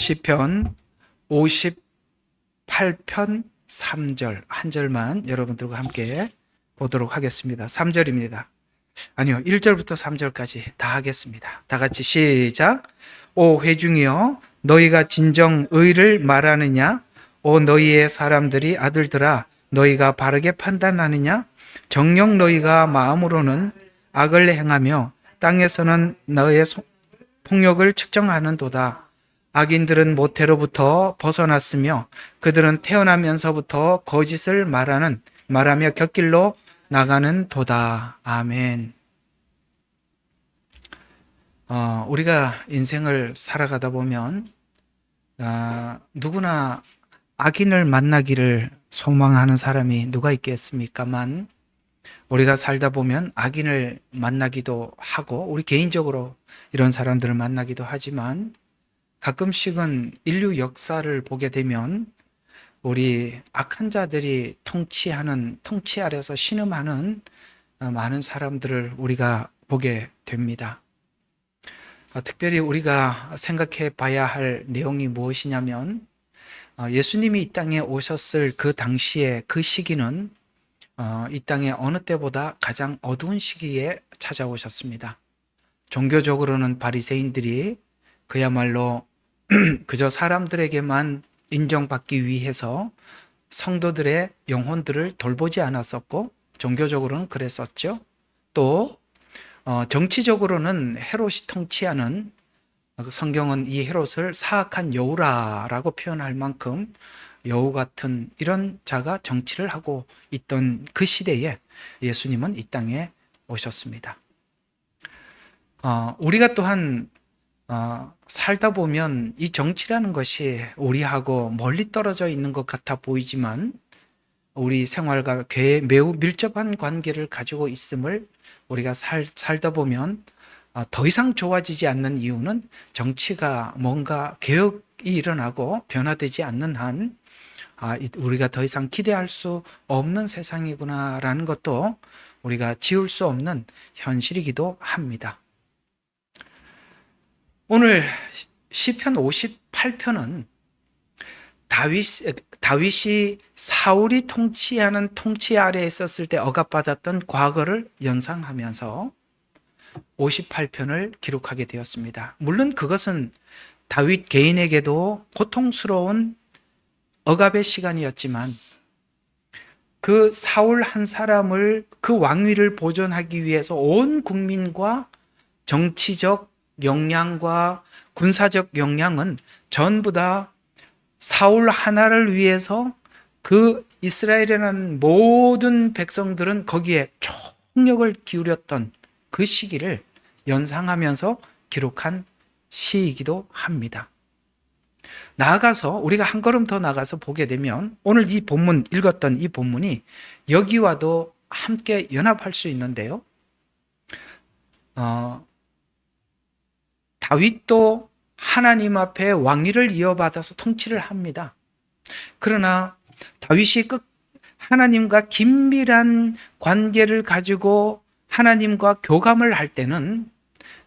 시편 58편 3절 한 절만 여러분들과 함께 보도록 하겠습니다. 3절입니다. 아니요, 1절부터 3절까지 다 하겠습니다. 다 같이 시작. 오 회중이여, 너희가 진정 의를 말하느냐? 오 너희의 사람들이 아들들아, 너희가 바르게 판단하느냐? 정녕 너희가 마음으로는 악을 행하며 땅에서는 너의 폭력을 측정하는도다. 악인들은 모태로부터 벗어났으며 그들은 태어나면서부터 거짓을 말하며 곁길로 나가는 도다. 아멘. 우리가 인생을 살아가다 보면 누구나 악인을 만나기를 소망하는 사람이 누가 있겠습니까만, 우리가 살다 보면 악인을 만나기도 하고 우리 개인적으로 이런 사람들을 만나기도 하지만, 가끔씩은 인류 역사를 보게 되면 우리 악한 자들이 통치 아래서 신음하는 많은 사람들을 우리가 보게 됩니다. 특별히 우리가 생각해 봐야 할 내용이 무엇이냐면, 예수님이 이 땅에 오셨을 그 당시에 그 시기는 이 땅에 어느 때보다 가장 어두운 시기에 찾아오셨습니다. 종교적으로는 바리새인들이 그야말로 그저 사람들에게만 인정받기 위해서 성도들의 영혼들을 돌보지 않았었고, 종교적으로는 그랬었죠. 또 정치적으로는 헤롯이 통치하는, 성경은 이 헤롯을 사악한 여우라라고 표현할 만큼 여우 같은 이런 자가 정치를 하고 있던 그 시대에 예수님은 이 땅에 오셨습니다. 우리가 또한 살다 보면 이 정치라는 것이 우리하고 멀리 떨어져 있는 것 같아 보이지만, 우리 생활과 매우 밀접한 관계를 가지고 있음을 우리가 살다 보면 더 이상 좋아지지 않는 이유는 정치가 뭔가 개혁이 일어나고 변화되지 않는 한 우리가 더 이상 기대할 수 없는 세상이구나라는 것도 우리가 지울 수 없는 현실이기도 합니다. 오늘 시편 58편은 다윗이 사울이 통치하는 통치 아래에 있었을 때 억압받았던 과거를 연상하면서 58편을 기록하게 되었습니다. 물론 그것은 다윗 개인에게도 고통스러운 억압의 시간이었지만, 그 사울 한 사람을, 그 왕위를 보존하기 위해서 온 국민과 정치적 역량과 군사적 역량은 전부 다 사울 하나를 위해서, 그 이스라엘이라는 모든 백성들은 거기에 총력을 기울였던 그 시기를 연상하면서 기록한 시이기도 합니다. 나아가서 우리가 한 걸음 더 나가서 보게 되면, 오늘 이 본문 읽었던 이 본문이 여기와도 함께 연합할 수 있는데요. 다윗도 하나님 앞에 왕위를 이어받아서 통치를 합니다. 그러나 다윗이 하나님과 긴밀한 관계를 가지고 하나님과 교감을 할 때는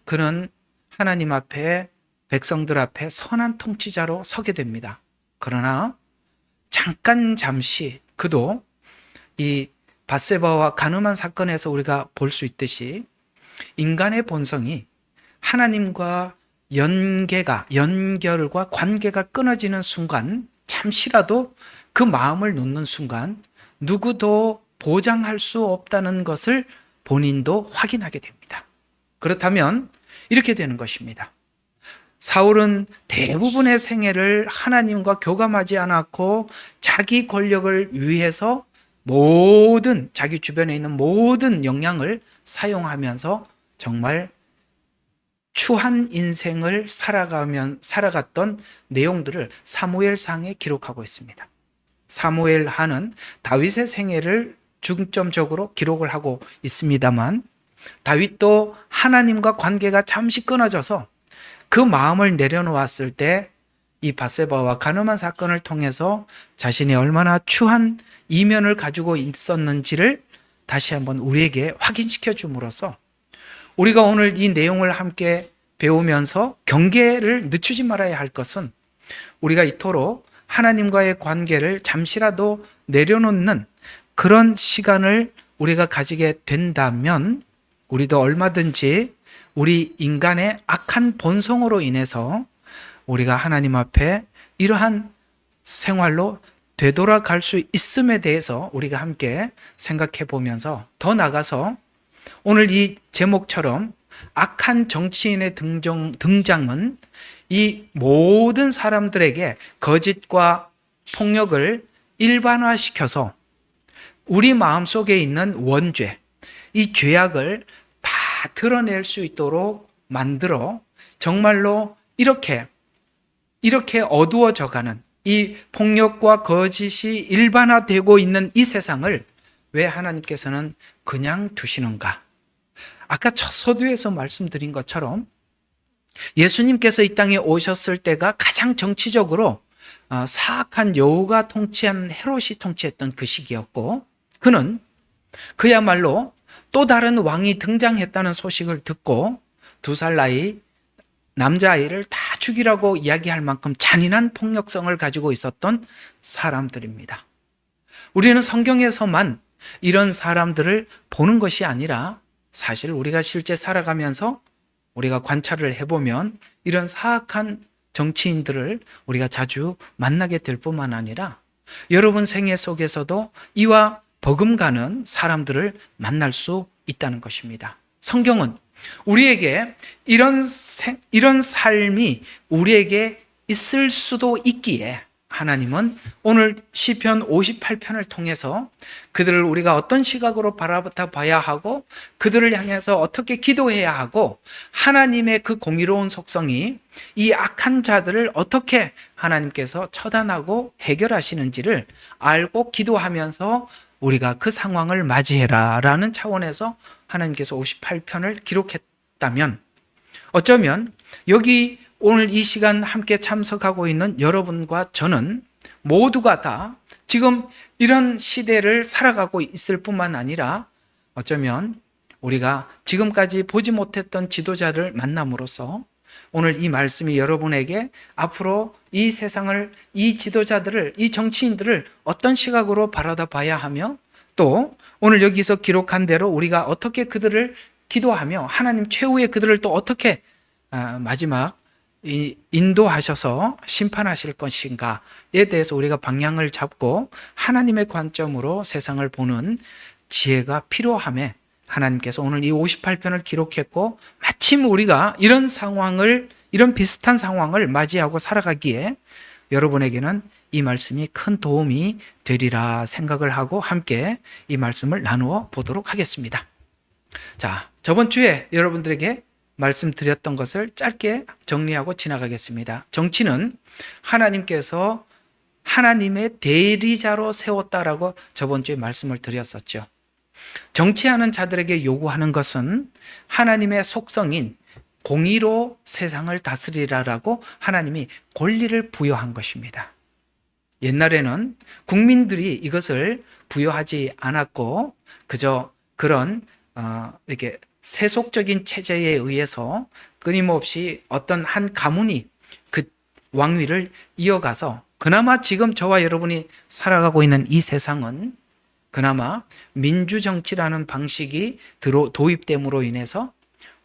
그는 하나님 앞에, 백성들 앞에 선한 통치자로 서게 됩니다. 그러나 잠시 그도 이 밧세바와 간음한 사건에서 우리가 볼 수 있듯이 인간의 본성이 하나님과 연결과 관계가 끊어지는 순간, 잠시라도 그 마음을 놓는 순간 누구도 보장할 수 없다는 것을 본인도 확인하게 됩니다. 그렇다면 이렇게 되는 것입니다. 사울은 대부분의 생애를 하나님과 교감하지 않았고 자기 권력을 위해서 자기 주변에 있는 모든 역량을 사용하면서 정말 추한 인생을 살아갔던 내용들을 사무엘상에 기록하고 있습니다. 사무엘하는 다윗의 생애를 중점적으로 기록을 하고 있습니다만, 다윗도 하나님과 관계가 잠시 끊어져서 그 마음을 내려놓았을 때 이 밧세바와 간음한 사건을 통해서 자신이 얼마나 추한 이면을 가지고 있었는지를 다시 한번 우리에게 확인시켜 줌으로써, 우리가 오늘 이 내용을 함께 배우면서 경계를 늦추지 말아야 할 것은, 우리가 이토록 하나님과의 관계를 잠시라도 내려놓는 그런 시간을 우리가 가지게 된다면 우리도 얼마든지 우리 인간의 악한 본성으로 인해서 우리가 하나님 앞에 이러한 생활로 되돌아갈 수 있음에 대해서 우리가 함께 생각해 보면서 더 나아가서 오늘 이 제목처럼 악한 정치인의 등장은 이 모든 사람들에게 거짓과 폭력을 일반화시켜서 우리 마음속에 있는 원죄, 이 죄악을 다 드러낼 수 있도록 만들어 정말로 이렇게 어두워져가는 이 폭력과 거짓이 일반화되고 있는 이 세상을 왜 하나님께서는 그냥 두시는가? 아까 첫 서두에서 말씀드린 것처럼 예수님께서 이 땅에 오셨을 때가 가장 정치적으로 사악한 여우가 통치한 헤롯이 통치했던 그 시기였고, 그는 그야말로 또 다른 왕이 등장했다는 소식을 듣고 2살 나이 남자아이를 다 죽이라고 이야기할 만큼 잔인한 폭력성을 가지고 있었던 사람들입니다. 우리는 성경에서만 이런 사람들을 보는 것이 아니라 사실 우리가 실제 살아가면서 우리가 관찰을 해보면 이런 사악한 정치인들을 우리가 자주 만나게 될 뿐만 아니라 여러분 생애 속에서도 이와 버금가는 사람들을 만날 수 있다는 것입니다. 성경은 우리에게 이런 삶이 우리에게 있을 수도 있기에 하나님은 오늘 시편 58편을 통해서 그들을 우리가 어떤 시각으로 바라봐야 하고 그들을 향해서 어떻게 기도해야 하고 하나님의 그 공의로운 속성이 이 악한 자들을 어떻게 하나님께서 처단하고 해결하시는지를 알고 기도하면서 우리가 그 상황을 맞이해라 라는 차원에서 하나님께서 58편을 기록했다면 어쩌면 여기 오늘 이 시간 함께 참석하고 있는 여러분과 저는 모두가 다 지금 이런 시대를 살아가고 있을 뿐만 아니라 어쩌면 우리가 지금까지 보지 못했던 지도자를 만남으로써 오늘 이 말씀이 여러분에게 앞으로 이 세상을, 이 지도자들을, 이 정치인들을 어떤 시각으로 바라다 봐야 하며 또 오늘 여기서 기록한 대로 우리가 어떻게 그들을 기도하며 하나님 최후의 그들을 또 어떻게 마지막 인도하셔서 심판하실 것인가에 대해서 우리가 방향을 잡고 하나님의 관점으로 세상을 보는 지혜가 필요함에 하나님께서 오늘 이 58편을 기록했고 마침 우리가 이런 비슷한 상황을 맞이하고 살아가기에 여러분에게는 이 말씀이 큰 도움이 되리라 생각을 하고 함께 이 말씀을 나누어 보도록 하겠습니다. 자, 저번 주에 여러분들에게 말씀드렸던 것을 짧게 정리하고 지나가겠습니다. 정치는 하나님께서 하나님의 대리자로 세웠다라고 저번 주에 말씀을 드렸었죠. 정치하는 자들에게 요구하는 것은 하나님의 속성인 공의로 세상을 다스리라라고 하나님이 권리를 부여한 것입니다. 옛날에는 국민들이 이것을 부여하지 않았고 그저 그런 이렇게 세속적인 체제에 의해서 끊임없이 어떤 한 가문이 그 왕위를 이어가서 그나마 지금 저와 여러분이 살아가고 있는 이 세상은 그나마 민주정치라는 방식이 도입됨으로 인해서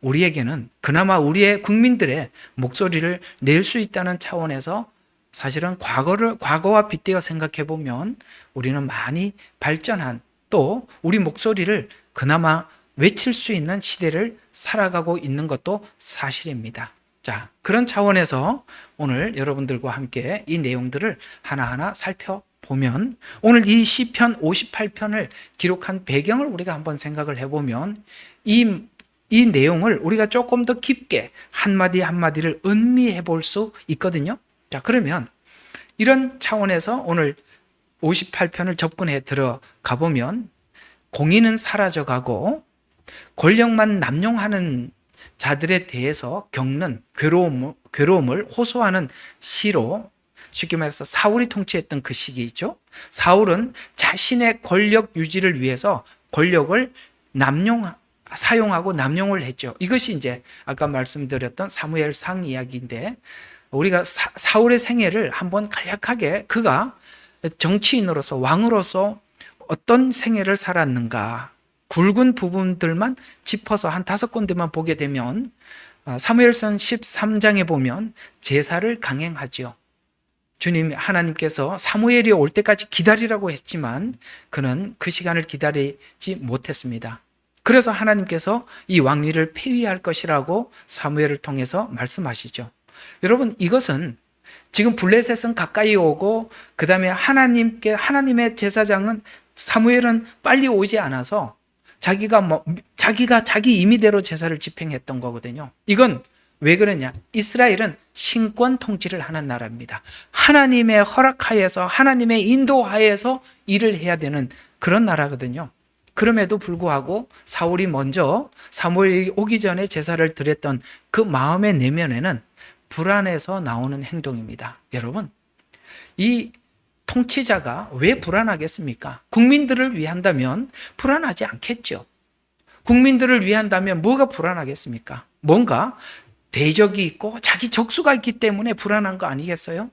우리에게는 그나마 우리의 국민들의 목소리를 낼 수 있다는 차원에서 사실은 과거와 빗대어 생각해 보면 우리는 많이 발전한 또 우리 목소리를 그나마 외칠 수 있는 시대를 살아가고 있는 것도 사실입니다. 자, 그런 차원에서 오늘 여러분들과 함께 이 내용들을 하나하나 살펴보면 오늘 이 시편 58편을 기록한 배경을 우리가 한번 생각을 해보면 이 내용을 우리가 조금 더 깊게 한마디 한마디를 음미해 볼 수 있거든요. 자, 그러면 이런 차원에서 오늘 58편을 접근해 들어가 보면 공의는 사라져가고 권력만 남용하는 자들에 대해서 겪는 괴로움을 호소하는 시로 쉽게 말해서 사울이 통치했던 그 시기이죠. 사울은 자신의 권력 유지를 위해서 권력을 사용하고 남용을 했죠. 이것이 이제 아까 말씀드렸던 사무엘상 이야기인데 우리가 사울의 생애를 한번 간략하게 그가 정치인으로서 왕으로서 어떤 생애를 살았는가 굵은 부분들만 짚어서 한 5군데만 보게 되면 사무엘상 13장에 보면 제사를 강행하죠. 주님 하나님께서 사무엘이 올 때까지 기다리라고 했지만 그는 그 시간을 기다리지 못했습니다. 그래서 하나님께서 이 왕위를 폐위할 것이라고 사무엘을 통해서 말씀하시죠. 여러분, 이것은 지금 블레셋은 가까이 오고 그 다음에 하나님의 제사장은 사무엘은 빨리 오지 않아서 자기가 자기 임의대로 제사를 집행했던 거거든요. 이건 왜 그러냐? 이스라엘은 신권 통치를 하는 나라입니다. 하나님의 허락하에서 하나님의 인도하에서 일을 해야 되는 그런 나라거든요. 그럼에도 불구하고 사울이 먼저 사무엘이 오기 전에 제사를 드렸던 그 마음의 내면에는 불안해서 나오는 행동입니다. 여러분, 이 통치자가 왜 불안하겠습니까? 국민들을 위한다면 불안하지 않겠죠. 국민들을 위한다면 뭐가 불안하겠습니까? 뭔가 대적이 있고 자기 적수가 있기 때문에 불안한 거 아니겠어요?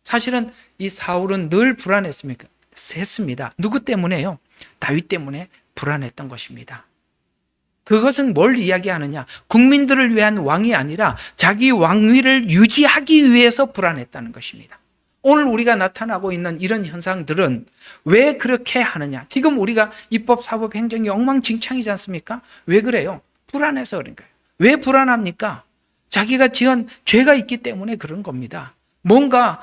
사실은 이 사울은 늘 했습니다. 누구 때문에요? 다윗 때문에 불안했던 것입니다. 그것은 뭘 이야기하느냐? 국민들을 위한 왕이 아니라 자기 왕위를 유지하기 위해서 불안했다는 것입니다. 오늘 우리가 나타나고 있는 이런 현상들은 왜 그렇게 하느냐? 지금 우리가 입법, 사법, 행정이 엉망진창이지 않습니까? 왜 그래요? 불안해서 그런 거예요. 왜 불안합니까? 자기가 지은 죄가 있기 때문에 그런 겁니다. 뭔가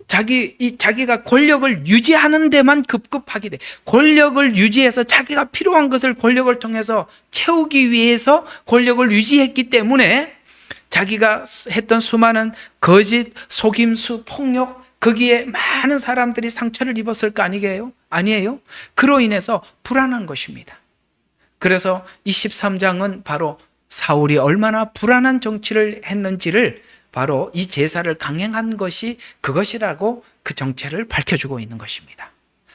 자기가 권력을 유지하는 데만 급급하게 돼. 권력을 유지해서 자기가 필요한 것을 권력을 통해서 채우기 위해서 권력을 유지했기 때문에 자기가 했던 수많은 거짓, 속임수, 폭력, 거기에 많은 사람들이 상처를 입었을 거 아니에요? 그로 인해서 불안한 것입니다. 그래서 이 13장은 바로 사울이 얼마나 불안한 정치를 했는지를 바로 이 제사를 강행한 것이 그것이라고 그 정체를 밝혀주고 있는 것입니다.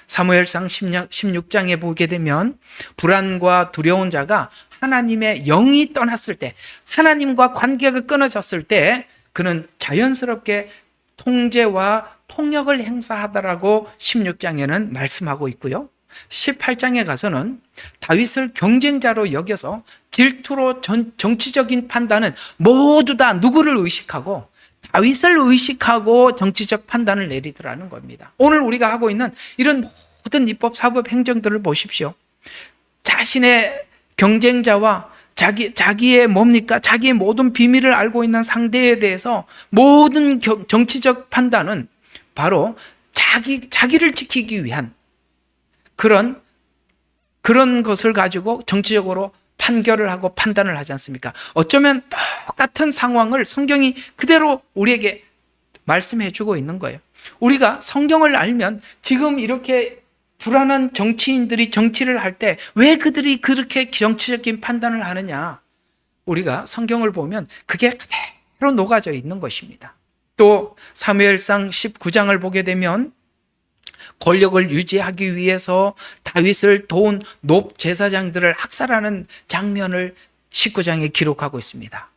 사무엘상 16장에 보게 되면 불안과 두려운 자가 하나님의 영이 떠났을 때, 하나님과 관계가 끊어졌을 때 그는 자연스럽게 통제와 통역을 행사하더라고 16장에는 말씀하고 있고요. 18장에 가서는 다윗을 경쟁자로 여겨서 질투로 정치적인 판단은 모두 다 누구를 의식하고 다윗을 의식하고 정치적 판단을 내리더라는 겁니다. 오늘 우리가 하고 있는 이런 모든 입법, 사법, 행정들을 보십시오. 자신의 경쟁자와 자기의 자기의 모든 비밀을 알고 있는 상대에 대해서 모든 정치적 판단은 바로 자기를 지키기 위한 그런 것을 가지고 정치적으로 판결을 하고 판단을 하지 않습니까? 어쩌면 똑같은 상황을 성경이 그대로 우리에게 말씀해 주고 있는 거예요. 우리가 성경을 알면 지금 이렇게 불안한 정치인들이 정치를 할 때 왜 그들이 그렇게 정치적인 판단을 하느냐? 우리가 성경을 보면 그게 그대로 녹아져 있는 것입니다. 또 사무엘상 19장을 보게 되면 권력을 유지하기 위해서 다윗을 도운 제사장들을 학살하는 장면을 19장에 기록하고 있습니다.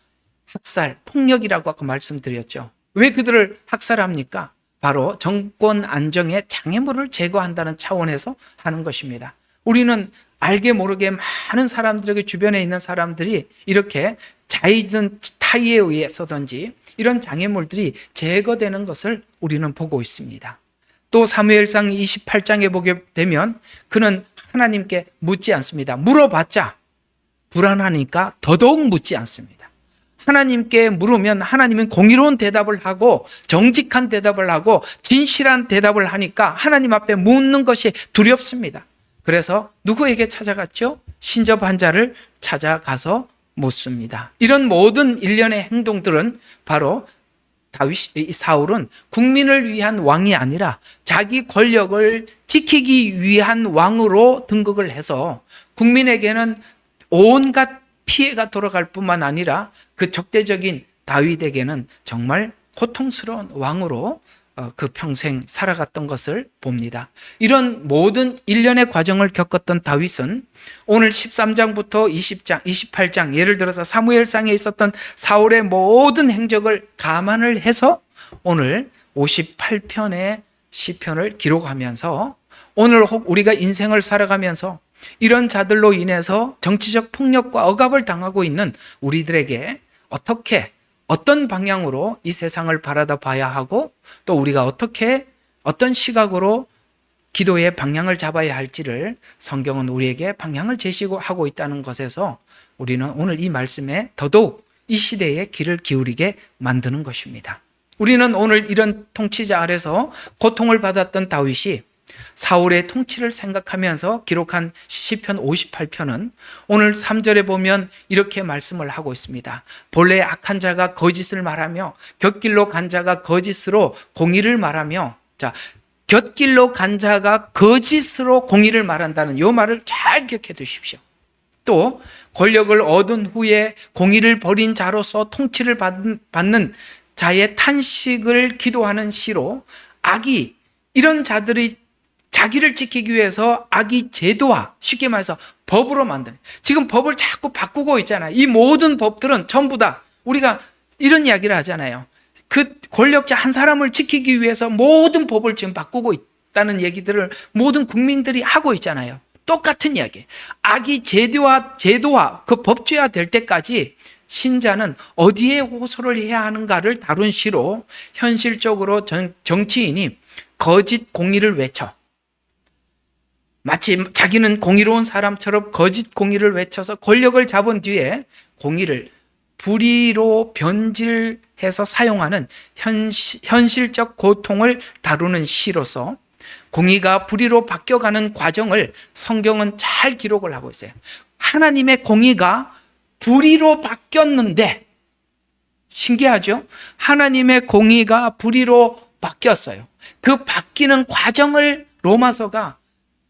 학살, 폭력이라고 아까 말씀드렸죠. 왜 그들을 학살합니까? 바로 정권 안정의 장애물을 제거한다는 차원에서 하는 것입니다. 우리는 알게 모르게 많은 사람들에게 주변에 있는 사람들이 이렇게 자이든 타이에 의해서든지 이런 장애물들이 제거되는 것을 우리는 보고 있습니다. 또 사무엘상 28장에 보게 되면 그는 하나님께 묻지 않습니다. 물어봤자 불안하니까 더더욱 묻지 않습니다. 하나님께 물으면 하나님은 공의로운 대답을 하고 정직한 대답을 하고 진실한 대답을 하니까 하나님 앞에 묻는 것이 두렵습니다. 그래서 누구에게 찾아갔죠? 신접한 자를 찾아가서 묻습니다. 이런 모든 일련의 행동들은 바로 사울은 국민을 위한 왕이 아니라 자기 권력을 지키기 위한 왕으로 등극을 해서 국민에게는 온갖 피해가 돌아갈 뿐만 아니라 그 적대적인 다윗에게는 정말 고통스러운 왕으로 그 평생 살아갔던 것을 봅니다. 이런 모든 일련의 과정을 겪었던 다윗은 오늘 13장부터 20장, 28장 예를 들어서 사무엘상에 있었던 사울의 모든 행적을 감안을 해서 오늘 58편의 시편을 기록하면서 오늘 혹 우리가 인생을 살아가면서 이런 자들로 인해서 정치적 폭력과 억압을 당하고 있는 우리들에게 어떤 방향으로 이 세상을 바라다 봐야 하고 또 우리가 어떤 시각으로 기도의 방향을 잡아야 할지를 성경은 우리에게 방향을 제시하고 있다는 것에서 우리는 오늘 이 말씀에 더더욱 이 시대에 귀를 기울이게 만드는 것입니다. 우리는 오늘 이런 통치자 아래서 고통을 받았던 다윗이 사울의 통치를 생각하면서 기록한 시편 58편은 오늘 3절에 보면 이렇게 말씀을 하고 있습니다. 본래 악한 자가 거짓을 말하며 곁길로 간 자가 거짓으로 공의를 말하며, 자, 곁길로 간 자가 거짓으로 공의를 말한다는 이 말을 잘 기억해 두십시오. 또 권력을 얻은 후에 공의를 버린 자로서 통치를 받는 자의 탄식을 기도하는 시로, 악이 이런 자들이 자기를 지키기 위해서 악이 제도화, 쉽게 말해서 법으로 만드는, 지금 법을 자꾸 바꾸고 있잖아요. 이 모든 법들은 전부 다 우리가 이런 이야기를 하잖아요. 그 권력자 한 사람을 지키기 위해서 모든 법을 지금 바꾸고 있다는 얘기들을 모든 국민들이 하고 있잖아요. 똑같은 이야기. 악이 제도화, 그 법제화 될 때까지 신자는 어디에 호소를 해야 하는가를 다룬 시로 현실적으로 정치인이 거짓 공의를 외쳐, 마치 자기는 공의로운 사람처럼 거짓 공의를 외쳐서 권력을 잡은 뒤에 공의를 불의로 변질해서 사용하는 현실적 고통을 다루는 시로서 공의가 불의로 바뀌어가는 과정을 성경은 잘 기록을 하고 있어요. 하나님의 공의가 불의로 바뀌었는데, 신기하죠? 하나님의 공의가 불의로 바뀌었어요. 그 바뀌는 과정을 로마서가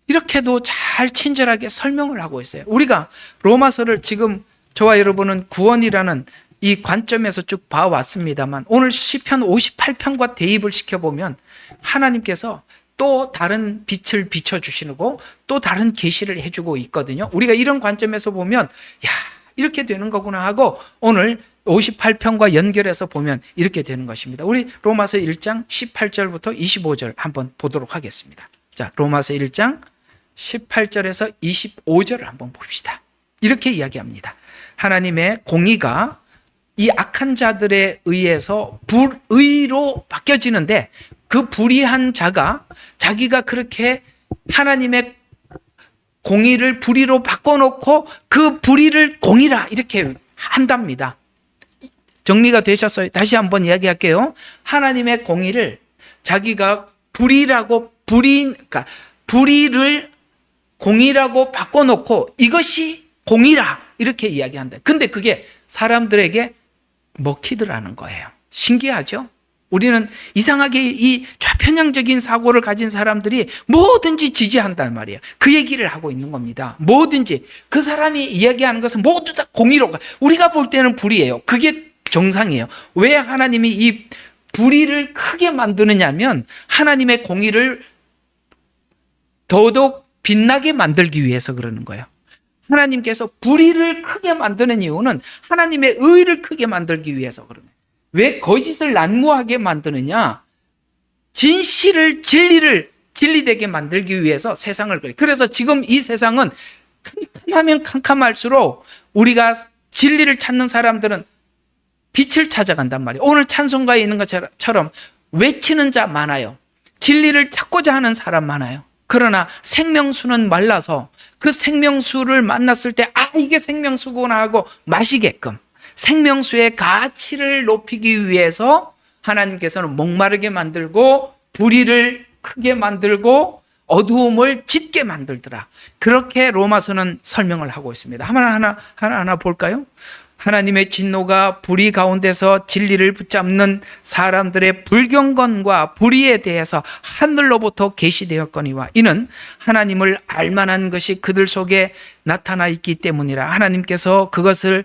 이렇게도 잘 친절하게 설명을 하고 있어요. 우리가 로마서를 지금 저와 여러분은 구원이라는 이 관점에서 쭉 봐왔습니다만, 오늘 시편 58편과 대입을 시켜보면 하나님께서 또 다른 빛을 비춰주시고 또 다른 계시를 해주고 있거든요. 우리가 이런 관점에서 보면 야, 이렇게 되는 거구나 하고 오늘 58편과 연결해서 보면 이렇게 되는 것입니다. 우리 로마서 1장 18절부터 25절 한번 보도록 하겠습니다. 자, 로마서 1장 18절에서 25절을 한번 봅시다. 이렇게 이야기합니다. 하나님의 공의가 이 악한 자들에 의해서 불의로 바뀌어지는데, 그 불의한 자가 자기가 그렇게 하나님의 공의를 불의로 바꿔놓고 그 불의를 공의라 이렇게 한답니다. 정리가 되셨어요? 다시 한번 이야기할게요. 하나님의 공의를 자기가 그러니까 불의를 공의라고 바꿔놓고 이것이 공의라 이렇게 이야기한다. 근데 그게 사람들에게 먹히더라는 거예요. 신기하죠? 우리는 이상하게 이 좌편향적인 사고를 가진 사람들이 뭐든지 지지한단 말이에요. 그 얘기를 하고 있는 겁니다. 뭐든지 그 사람이 이야기하는 것은 모두 다 공의로, 우리가 볼 때는 불의예요. 그게 정상이에요. 왜 하나님이 이 불의를 크게 만드느냐면 하나님의 공의를 더더욱 빛나게 만들기 위해서 그러는 거예요. 하나님께서 불의를 크게 만드는 이유는 하나님의 의를 크게 만들기 위해서 그러는 거예요. 왜 거짓을 난무하게 만드느냐? 진리되게 만들기 위해서 세상을 그래요. 그래서 지금 이 세상은 캄캄하면 캄캄할수록 우리가 진리를 찾는 사람들은 빛을 찾아간단 말이에요. 오늘 찬송가에 있는 것처럼 외치는 자 많아요. 진리를 찾고자 하는 사람 많아요. 그러나 생명수는 말라서 그 생명수를 만났을 때 이게 생명수구나 하고 마시게끔 생명수의 가치를 높이기 위해서 하나님께서는 목마르게 만들고 불의를 크게 만들고 어두움을 짙게 만들더라. 그렇게 로마서는 설명을 하고 있습니다. 하나 볼까요? 하나님의 진노가 불의 가운데서 진리를 붙잡는 사람들의 불경건과 불의에 대해서 하늘로부터 계시되었거니와 이는 하나님을 알만한 것이 그들 속에 나타나 있기 때문이라. 하나님께서 그것을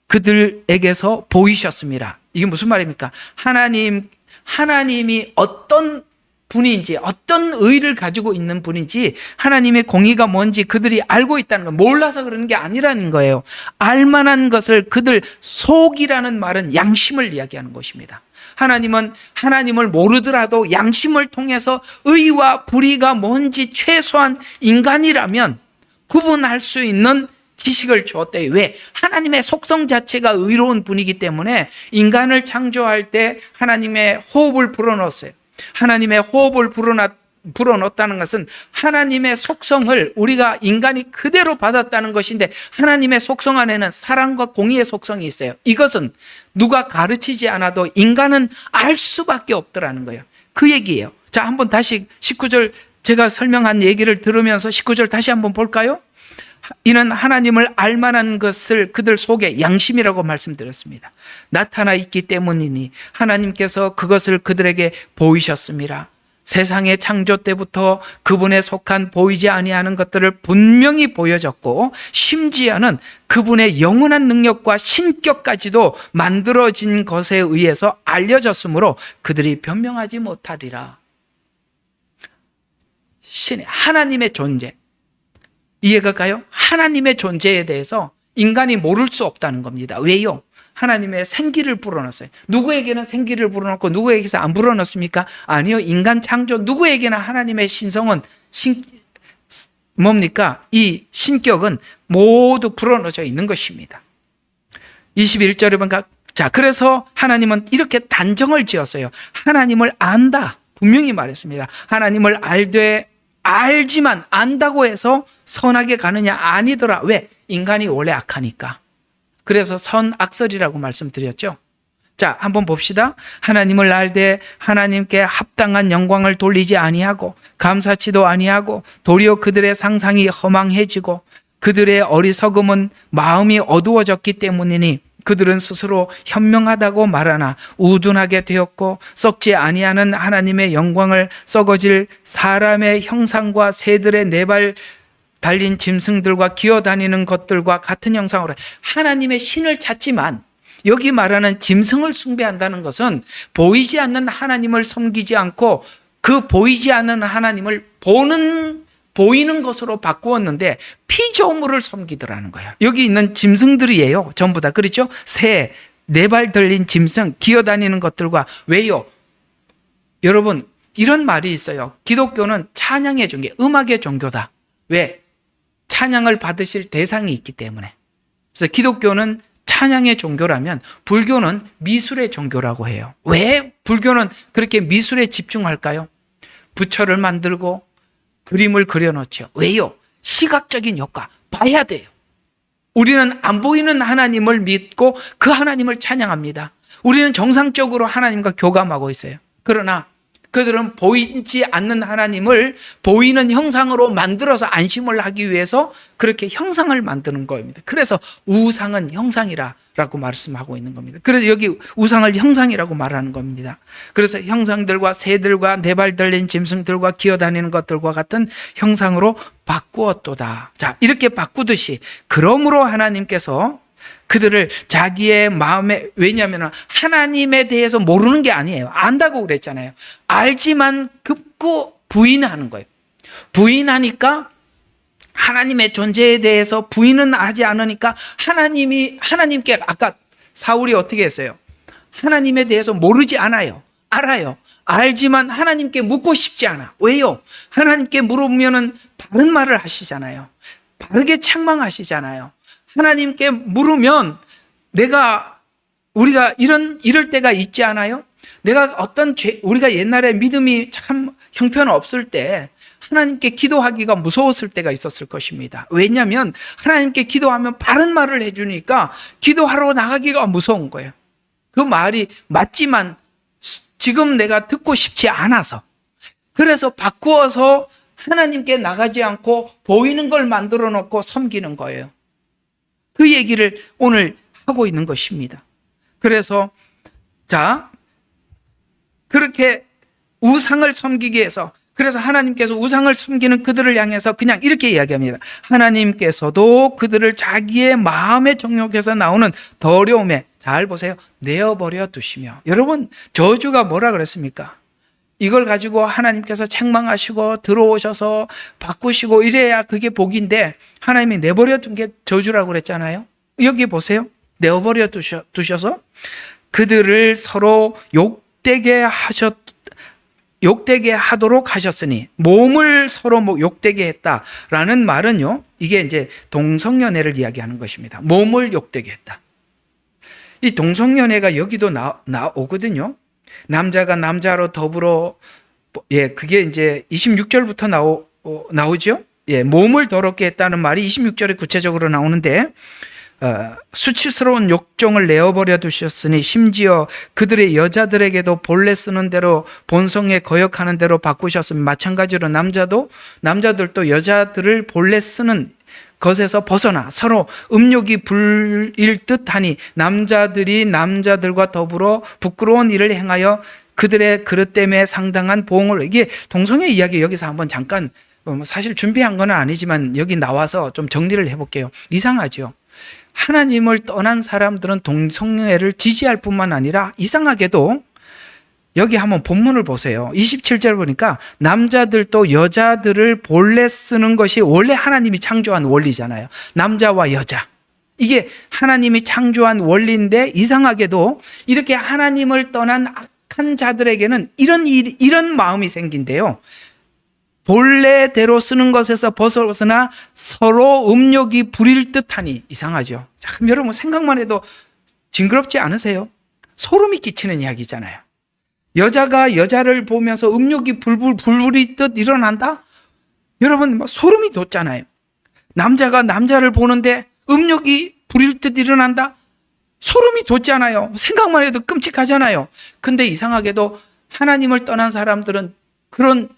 그들에게서 보이셨습니다. 이게 무슨 말입니까? 하나님이 어떤 분인지, 어떤 의를 가지고 있는 분인지, 하나님의 공의가 뭔지 그들이 알고 있다는 거, 몰라서 그러는 게 아니라는 거예요. 알만한 것을, 그들 속이라는 말은 양심을 이야기하는 것입니다. 하나님은 하나님을 모르더라도 양심을 통해서 의와 불의가 뭔지 최소한 인간이라면 구분할 수 있는 지식을 주었대요. 왜? 하나님의 속성 자체가 의로운 분이기 때문에 인간을 창조할 때 하나님의 호흡을 불어넣었어요. 하나님의 호흡을 불어넣었다는 것은 하나님의 속성을 우리가 인간이 그대로 받았다는 것인데, 하나님의 속성 안에는 사랑과 공의의 속성이 있어요. 이것은 누가 가르치지 않아도 인간은 알 수밖에 없더라는 거예요. 그 얘기예요. 자, 한번 다시 19절 제가 설명한 얘기를 들으면서 19절 다시 한번 볼까요? 이는 하나님을 알만한 것을 그들 속에 양심이라고 말씀드렸습니다. 나타나 있기 때문이니 하나님께서 그것을 그들에게 보이셨습니다. 세상의 창조 때부터 그분에 속한 보이지 아니하는 것들을 분명히 보여줬고, 심지어는 그분의 영원한 능력과 신격까지도 만들어진 것에 의해서 알려졌으므로 그들이 변명하지 못하리라. 하나님의 존재, 이해가 가요? 하나님의 존재에 대해서 인간이 모를 수 없다는 겁니다. 왜요? 하나님의 생기를 불어넣었어요. 누구에게는 생기를 불어넣고 누구에게서 안 불어넣습니까? 아니요. 인간 창조 누구에게나 하나님의 신성은 뭡니까? 이 신격은 모두 불어넣어져 있는 것입니다. 21절에 보니까, 자, 그래서 하나님은 이렇게 단정을 지었어요. 하나님을 안다. 분명히 말했습니다. 하나님을 알지만 안다고 해서 선하게 가느냐? 아니더라. 왜? 인간이 원래 악하니까. 그래서 선악설이라고 말씀드렸죠. 자, 한번 봅시다. 하나님을 알되 하나님께 합당한 영광을 돌리지 아니하고 감사치도 아니하고 도리어 그들의 상상이 허망해지고 그들의 어리석음은 마음이 어두워졌기 때문이니 그들은 스스로 현명하다고 말하나 우둔하게 되었고 썩지 아니하는 하나님의 영광을 썩어질 사람의 형상과 새들의 네 발 달린 짐승들과 기어다니는 것들과 같은 형상으로, 하나님의 신을 찾지만 여기 말하는 짐승을 숭배한다는 것은 보이지 않는 하나님을 섬기지 않고 그 보이지 않는 하나님을 보이는 것으로 바꾸었는데 피조물을 섬기더라는 거예요. 여기 있는 짐승들이에요. 전부 다. 그렇죠? 새, 네 발 들린 짐승, 기어다니는 것들과. 왜요? 여러분, 이런 말이 있어요. 기독교는 찬양의 종교, 음악의 종교다. 왜? 찬양을 받으실 대상이 있기 때문에. 그래서 기독교는 찬양의 종교라면 불교는 미술의 종교라고 해요. 왜 불교는 그렇게 미술에 집중할까요? 부처를 만들고 그림을 그려놓죠. 왜요? 시각적인 효과, 봐야 돼요. 우리는 안 보이는 하나님을 믿고 그 하나님을 찬양합니다. 우리는 정상적으로 하나님과 교감하고 있어요. 그러나 그들은 보이지 않는 하나님을 보이는 형상으로 만들어서 안심을 하기 위해서 그렇게 형상을 만드는 겁니다. 그래서 우상은 형상이라고 말씀하고 있는 겁니다. 그래서 여기 우상을 형상이라고 말하는 겁니다. 그래서 형상들과 새들과 네 발 달린 짐승들과 기어다니는 것들과 같은 형상으로 바꾸었도다. 자, 이렇게 바꾸듯이 그러므로 하나님께서 그들을 자기의 마음에, 왜냐하면 하나님에 대해서 모르는 게 아니에요. 안다고 그랬잖아요. 알지만 급고 부인하는 거예요. 부인하니까 하나님의 존재에 대해서 부인은 하지 않으니까 하나님께, 아까 사울이 어떻게 했어요? 하나님에 대해서 모르지 않아요. 알아요. 알지만 하나님께 묻고 싶지 않아. 왜요? 하나님께 물으면은 바른 말을 하시잖아요. 바르게 책망하시잖아요. 하나님께 물으면 우리가 이럴 때가 있지 않아요? 우리가 옛날에 믿음이 참 형편없을 때 하나님께 기도하기가 무서웠을 때가 있었을 것입니다. 왜냐하면 하나님께 기도하면 바른 말을 해주니까 기도하러 나가기가 무서운 거예요. 그 말이 맞지만 지금 내가 듣고 싶지 않아서, 그래서 바꾸어서 하나님께 나가지 않고 보이는 걸 만들어 놓고 섬기는 거예요. 그 얘기를 오늘 하고 있는 것입니다. 그래서 자, 그렇게 우상을 섬기기 위해서, 그래서 하나님께서 우상을 섬기는 그들을 향해서 그냥 이렇게 이야기합니다. 하나님께서도 그들을 자기의 마음의 정욕에서 나오는 더러움에, 잘 보세요, 내어버려 두시며. 여러분, 저주가 뭐라 그랬습니까? 이걸 가지고 하나님께서 책망하시고 들어오셔서 바꾸시고 이래야 그게 복인데 하나님이 내버려 둔 게 저주라고 그랬잖아요. 여기 보세요. 내버려 두셔서 그들을 서로 욕되게 하도록 하셨으니, 몸을 서로 욕되게 했다라는 말은요, 이게 이제 동성연애를 이야기하는 것입니다. 몸을 욕되게 했다. 이 동성연애가 여기도 나오거든요. 남자가 남자로 더불어, 그게 이제 26절부터 나오죠. 몸을 더럽게 했다는 말이 26절에 구체적으로 나오는데, 수치스러운 욕정을 내어버려 두셨으니 심지어 그들의 여자들에게도 본래 쓰는 대로 본성에 거역하는 대로 바꾸셨으면, 마찬가지로 남자들도 여자들을 본래 쓰는 것에서 벗어나 서로 음욕이 불일 듯하니 남자들이 남자들과 더불어 부끄러운 일을 행하여 그들의 그릇 때문에 상당한 보응을, 이게 동성애 이야기 여기서 한번 잠깐, 사실 준비한 건 아니지만 여기 나와서 좀 정리를 해볼게요. 이상하죠. 하나님을 떠난 사람들은 동성애를 지지할 뿐만 아니라 이상하게도 여기 한번 본문을 보세요. 27절 보니까 남자들도 여자들을 본래 쓰는 것이 원래 하나님이 창조한 원리잖아요. 남자와 여자. 이게 하나님이 창조한 원리인데 이상하게도 이렇게 하나님을 떠난 악한 자들에게는 이런 마음이 생긴대요. 본래대로 쓰는 것에서 벗어나 서로 음욕이 부릴 듯하니. 이상하죠. 참, 여러분 생각만 해도 징그럽지 않으세요? 소름이 끼치는 이야기잖아요. 여자가 여자를 보면서 음욕이 불부리듯 일어난다? 여러분 소름이 돋잖아요. 남자가 남자를 보는데 음욕이 부릴 듯 일어난다? 소름이 돋잖아요. 생각만 해도 끔찍하잖아요. 근데 이상하게도 하나님을 떠난 사람들은 그런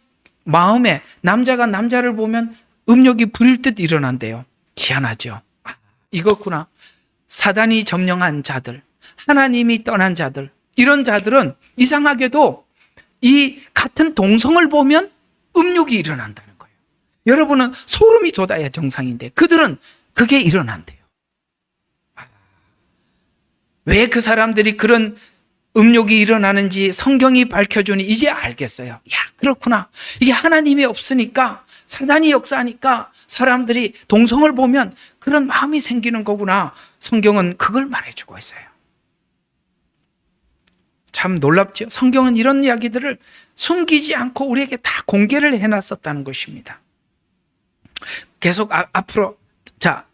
마음에 남자가 남자를 보면 음욕이 부릴 듯 일어난대요. 희한하죠. 이거구나. 사단이 점령한 자들, 하나님이 떠난 자들, 이런 자들은 이상하게도 이 같은 동성을 보면 음욕이 일어난다는 거예요. 여러분은 소름이 돋아야 정상인데 그들은 그게 일어난대요. 왜 그 사람들이 그런 음욕이 일어나는지 성경이 밝혀주니 이제 알겠어요. 야, 그렇구나. 이게 하나님이 없으니까, 사단이 역사하니까 사람들이 동성을 보면 그런 마음이 생기는 거구나. 성경은 그걸 말해주고 있어요. 참 놀랍죠. 성경은 이런 이야기들을 숨기지 않고 우리에게 다 공개를 해놨었다는 것입니다. 계속 앞으로, 자,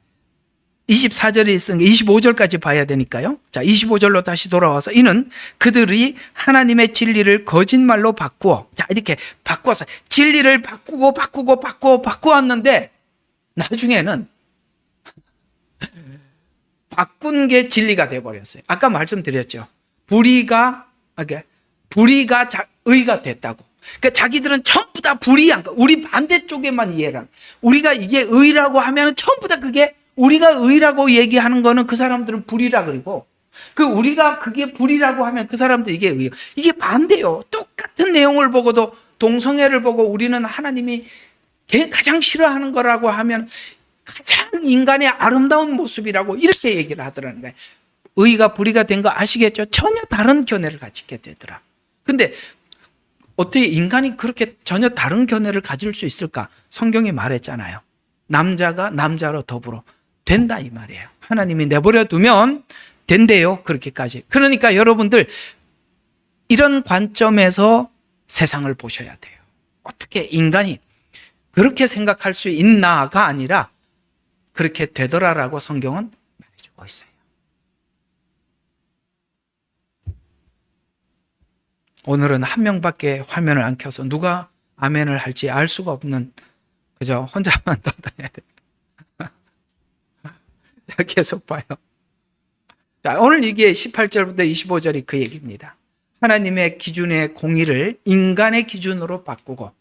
24절에 있은 25절까지 봐야 되니까요. 자, 25절로 다시 돌아와서 이는 그들이 하나님의 진리를 거짓말로 바꾸어, 자, 이렇게 바꿔서 진리를 바꾸었는데 나중에는 바꾼 게 진리가 되어버렸어요. 아까 말씀드렸죠. 불의가 의가 됐다고. 그러니까 자기들은 전부 다 불의한 거, 우리 반대쪽에만 이해를 하는, 우리가 이게 의라고 하면 전부 다 그게, 우리가 의라고 얘기하는 거는 그 사람들은 불이라 그리고, 우리가 그게 불이라고 하면 그 사람들 이게 의요. 이게 반대요. 똑같은 내용을 보고도 동성애를 보고 우리는 하나님이 가장 싫어하는 거라고 하면 가장 인간의 아름다운 모습이라고 이렇게 얘기를 하더라는 거예요. 의가 불의가 된 거 아시겠죠? 전혀 다른 견해를 가지게 되더라. 근데 어떻게 인간이 그렇게 전혀 다른 견해를 가질 수 있을까? 성경이 말했잖아요. 남자가 남자로 더불어 된다 이 말이에요. 하나님이 내버려 두면 된대요. 그렇게까지. 그러니까 여러분들 이런 관점에서 세상을 보셔야 돼요. 어떻게 인간이 그렇게 생각할 수 있나가 아니라 그렇게 되더라라고 성경은 말해주고 있어요. 오늘은 한 명밖에 화면을 안 켜서 누가 아멘을 할지 알 수가 없는, 그죠? 혼자만 떠다녀야 돼요. 자, 계속 봐요. 자, 오늘 이게 18절부터 25절이 그 얘기입니다. 하나님의 기준의 공의를 인간의 기준으로 바꾸고,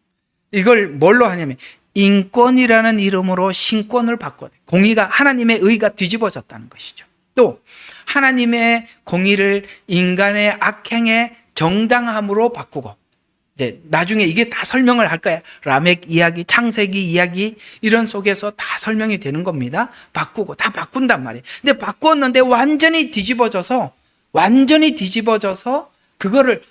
이걸 뭘로 하냐면 인권이라는 이름으로 신권을 바꿔요. 공의가, 하나님의 의가 뒤집어졌다는 것이죠. 또 하나님의 공의를 인간의 악행의 정당함으로 바꾸고, 이제 나중에 이게 다 설명을 할 거예요. 라멕 이야기, 창세기 이야기 이런 속에서 다 설명이 되는 겁니다. 바꾸고 다 바꾼단 말이에요. 근데 바꾸었는데 완전히 뒤집어져서 그거를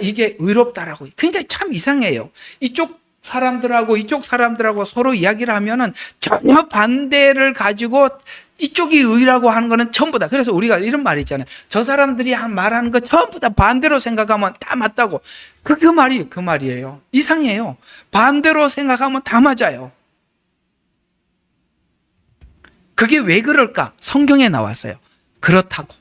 이게 의롭다라고. 그러니까 참 이상해요. 이쪽 사람들하고 서로 이야기를 하면은 전혀 반대를 가지고 이쪽이 의라고 하는 거는 전부 다. 그래서 우리가 이런 말이 있잖아요. 저 사람들이 말하는 거 전부 다 반대로 생각하면 다 맞다고. 그 말이에요. 이상해요. 반대로 생각하면 다 맞아요. 그게 왜 그럴까? 성경에 나왔어요. 그렇다고.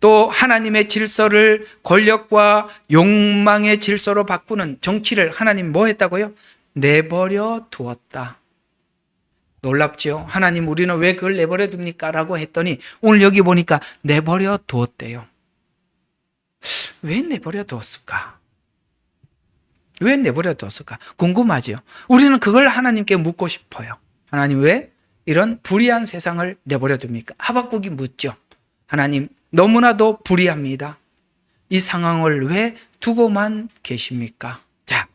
또 하나님의 질서를 권력과 욕망의 질서로 바꾸는 정치를 하나님 뭐 했다고요? 내버려 두었다. 놀랍죠? 하나님, 우리는 왜 그걸 내버려 둡니까? 라고 했더니 오늘 여기 보니까 내버려 두었대요. 왜 내버려 두었을까? 왜 내버려 두었을까? 궁금하죠? 우리는 그걸 하나님께 묻고 싶어요. 하나님, 왜 이런 불의한 세상을 내버려 둡니까? 하박국이 묻죠. 하나님, 너무나도 불의합니다. 이 상황을 왜 두고만 계십니까? 자,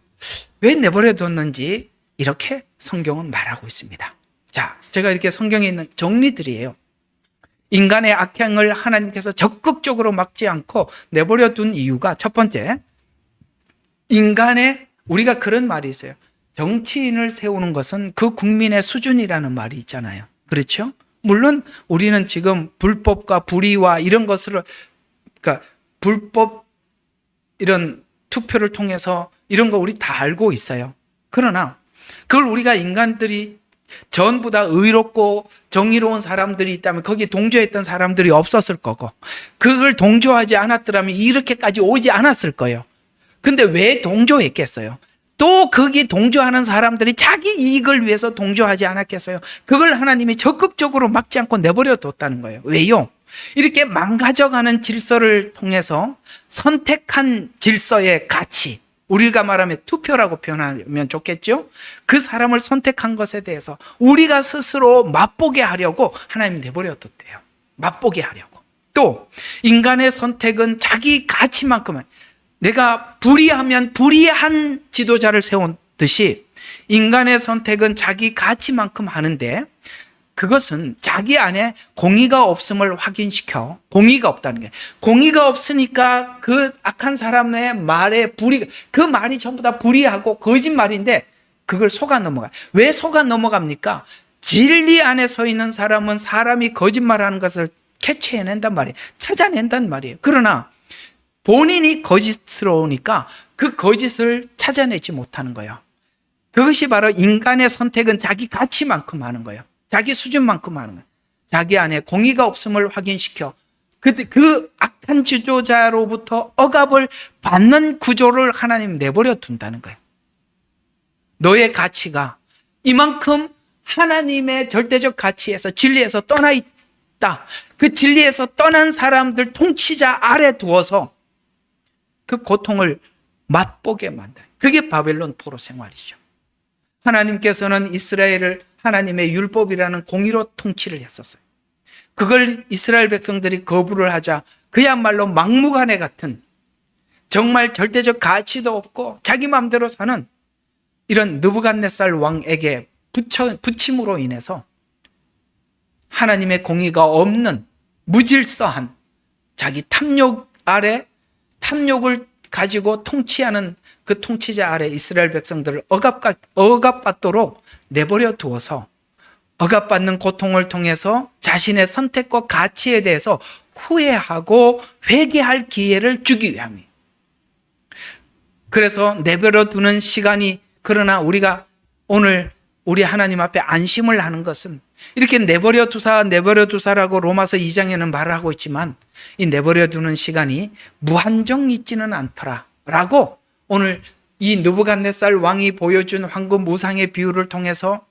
왜 내버려 뒀는지 이렇게 성경은 말하고 있습니다. 자, 제가 이렇게 성경에 있는 정리들이에요. 인간의 악행을 하나님께서 적극적으로 막지 않고 내버려 둔 이유가 첫 번째, 우리가 그런 말이 있어요. 정치인을 세우는 것은 그 국민의 수준이라는 말이 있잖아요. 그렇죠? 물론 우리는 지금 불법과 불의와 이런 것을, 그러니까 불법 이런 투표를 통해서 이런 거 우리 다 알고 있어요. 그러나 그걸 우리가 인간들이 전부 다 의롭고 정의로운 사람들이 있다면 거기에 동조했던 사람들이 없었을 거고, 그걸 동조하지 않았더라면 이렇게까지 오지 않았을 거예요. 근데 왜 동조했겠어요? 또 거기 동조하는 사람들이 자기 이익을 위해서 동조하지 않았겠어요? 그걸 하나님이 적극적으로 막지 않고 내버려 뒀다는 거예요. 왜요? 이렇게 망가져가는 질서를 통해서 선택한 질서의 가치, 우리가 말하면 투표라고 표현하면 좋겠죠? 그 사람을 선택한 것에 대해서 우리가 스스로 맛보게 하려고 하나님이 내버려 뒀대요. 맛보게 하려고. 또 인간의 선택은 자기 가치만큼은, 내가 불의하면 불의한 지도자를 세웠듯이 인간의 선택은 자기 가치만큼 하는데, 그것은 자기 안에 공의가 없음을 확인시켜. 공의가 없다는 게, 공의가 없으니까 그 악한 사람의 말에 그 말이 전부 다 불의하고 거짓말인데 그걸 속아 넘어가요. 왜 속아 넘어갑니까? 진리 안에 서 있는 사람은 사람이 거짓말하는 것을 캐치해낸단 말이에요. 찾아낸단 말이에요. 그러나 본인이 거짓스러우니까 그 거짓을 찾아내지 못하는 거예요. 그것이 바로 인간의 선택은 자기 가치만큼 하는 거예요. 자기 수준만큼 하는 거예요. 자기 안에 공의가 없음을 확인시켜 그 악한 지도자로부터 억압을 받는 구조를 하나님 내버려 둔다는 거예요. 너의 가치가 이만큼 하나님의 절대적 가치에서, 진리에서 떠나 있다. 그 진리에서 떠난 사람들 통치자 아래 두어서 그 고통을 맛보게 만드는, 그게 바벨론 포로 생활이죠. 하나님께서는 이스라엘을 하나님의 율법이라는 공의로 통치를 했었어요. 그걸 이스라엘 백성들이 거부를 하자 그야말로 막무가내 같은, 정말 절대적 가치도 없고 자기 마음대로 사는 이런 느부갓네살 왕에게 붙임으로 인해서 하나님의 공의가 없는 무질서한 자기 탐욕 아래, 탐욕을 가지고 통치하는 그 통치자 아래 이스라엘 백성들을 억압받도록 내버려 두어서 억압받는 고통을 통해서 자신의 선택과 가치에 대해서 후회하고 회개할 기회를 주기 위함이에요. 그래서 내버려 두는 시간이, 그러나 우리가 오늘 우리 하나님 앞에 안심을 하는 것은, 이렇게 내버려 두사라고 로마서 2장에는 말을 하고 있지만 이 내버려 두는 시간이 무한정 있지는 않더라라고 오늘 이 느부갓네살 왕이 보여준 황금 우상의 비유를 통해서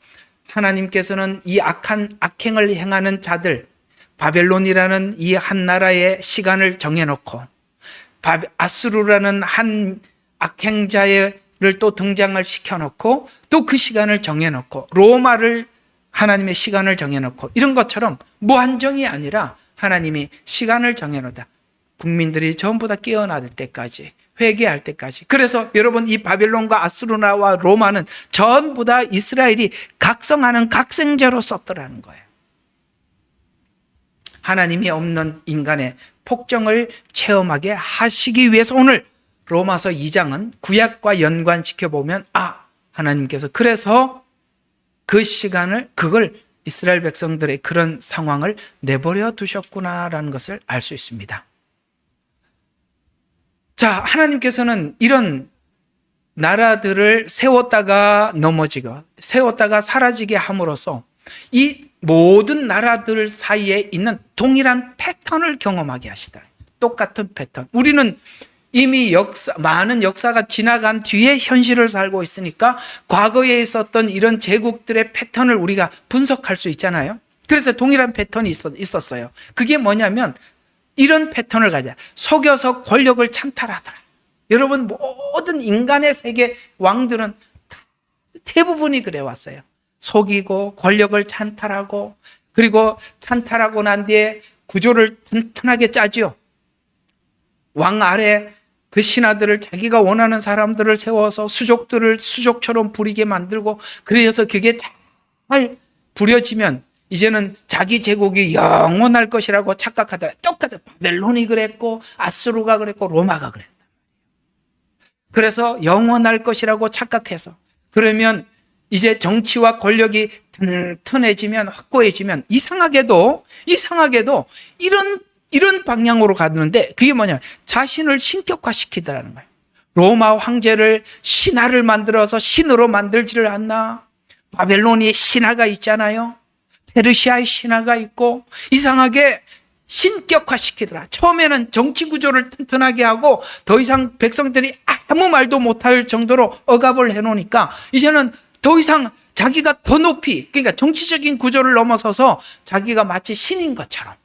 하나님께서는 이 악행을 행하는 자들, 바벨론이라는 이 한 나라의 시간을 정해놓고 아수르라는 한 악행자를 또 등장을 시켜놓고 또 그 시간을 정해놓고 로마를 하나님의 시간을 정해놓고, 이런 것처럼 무한정이 아니라 하나님이 시간을 정해놓다. 국민들이 전부 다 깨어날 때까지, 회개할 때까지. 그래서 여러분, 이 바벨론과 아수르나와 로마는 전부 다 이스라엘이 각성하는 각성제로 썼더라는 거예요. 하나님이 없는 인간의 폭정을 체험하게 하시기 위해서 오늘 로마서 2장은 구약과 연관시켜 보면 하나님께서 그래서 그 시간을 그걸 이스라엘 백성들의 그런 상황을 내버려 두셨구나라는 것을 알 수 있습니다. 자, 하나님께서는 이런 나라들을 세웠다가 넘어지고 세웠다가 사라지게 함으로써 이 모든 나라들 사이에 있는 동일한 패턴을 경험하게 하시다. 똑같은 패턴. 우리는 이미 많은 역사가 지나간 뒤에 현실을 살고 있으니까 과거에 있었던 이런 제국들의 패턴을 우리가 분석할 수 있잖아요. 그래서 동일한 패턴이 있었어요. 그게 뭐냐면 이런 패턴을 가져 속여서 권력을 찬탈하더라. 여러분, 모든 인간의 세계 왕들은 대부분이 그래 왔어요. 속이고 권력을 찬탈하고, 그리고 찬탈하고 난 뒤에 구조를 튼튼하게 짜죠. 왕 아래 그 신하들을 자기가 원하는 사람들을 세워서 수족들을 수족처럼 부리게 만들고, 그래서 그게 잘 부려지면 이제는 자기 제국이 영원할 것이라고 착각하더라. 똑같아. 바벨론이 그랬고 아수르가 그랬고 로마가 그랬다. 그래서 영원할 것이라고 착각해서, 그러면 이제 정치와 권력이 튼튼해지면, 확고해지면 이상하게도 이런 방향으로 가는데, 그게 뭐냐, 자신을 신격화시키더라는 거예요. 로마 황제를 신하를 만들어서 신으로 만들지를 않나. 바벨론이 신하가 있잖아요. 페르시아의 신하가 있고, 이상하게 신격화시키더라. 처음에는 정치 구조를 튼튼하게 하고 더 이상 백성들이 아무 말도 못할 정도로 억압을 해놓으니까 이제는 더 이상 자기가 더 높이, 그러니까 정치적인 구조를 넘어서서 자기가 마치 신인 것처럼.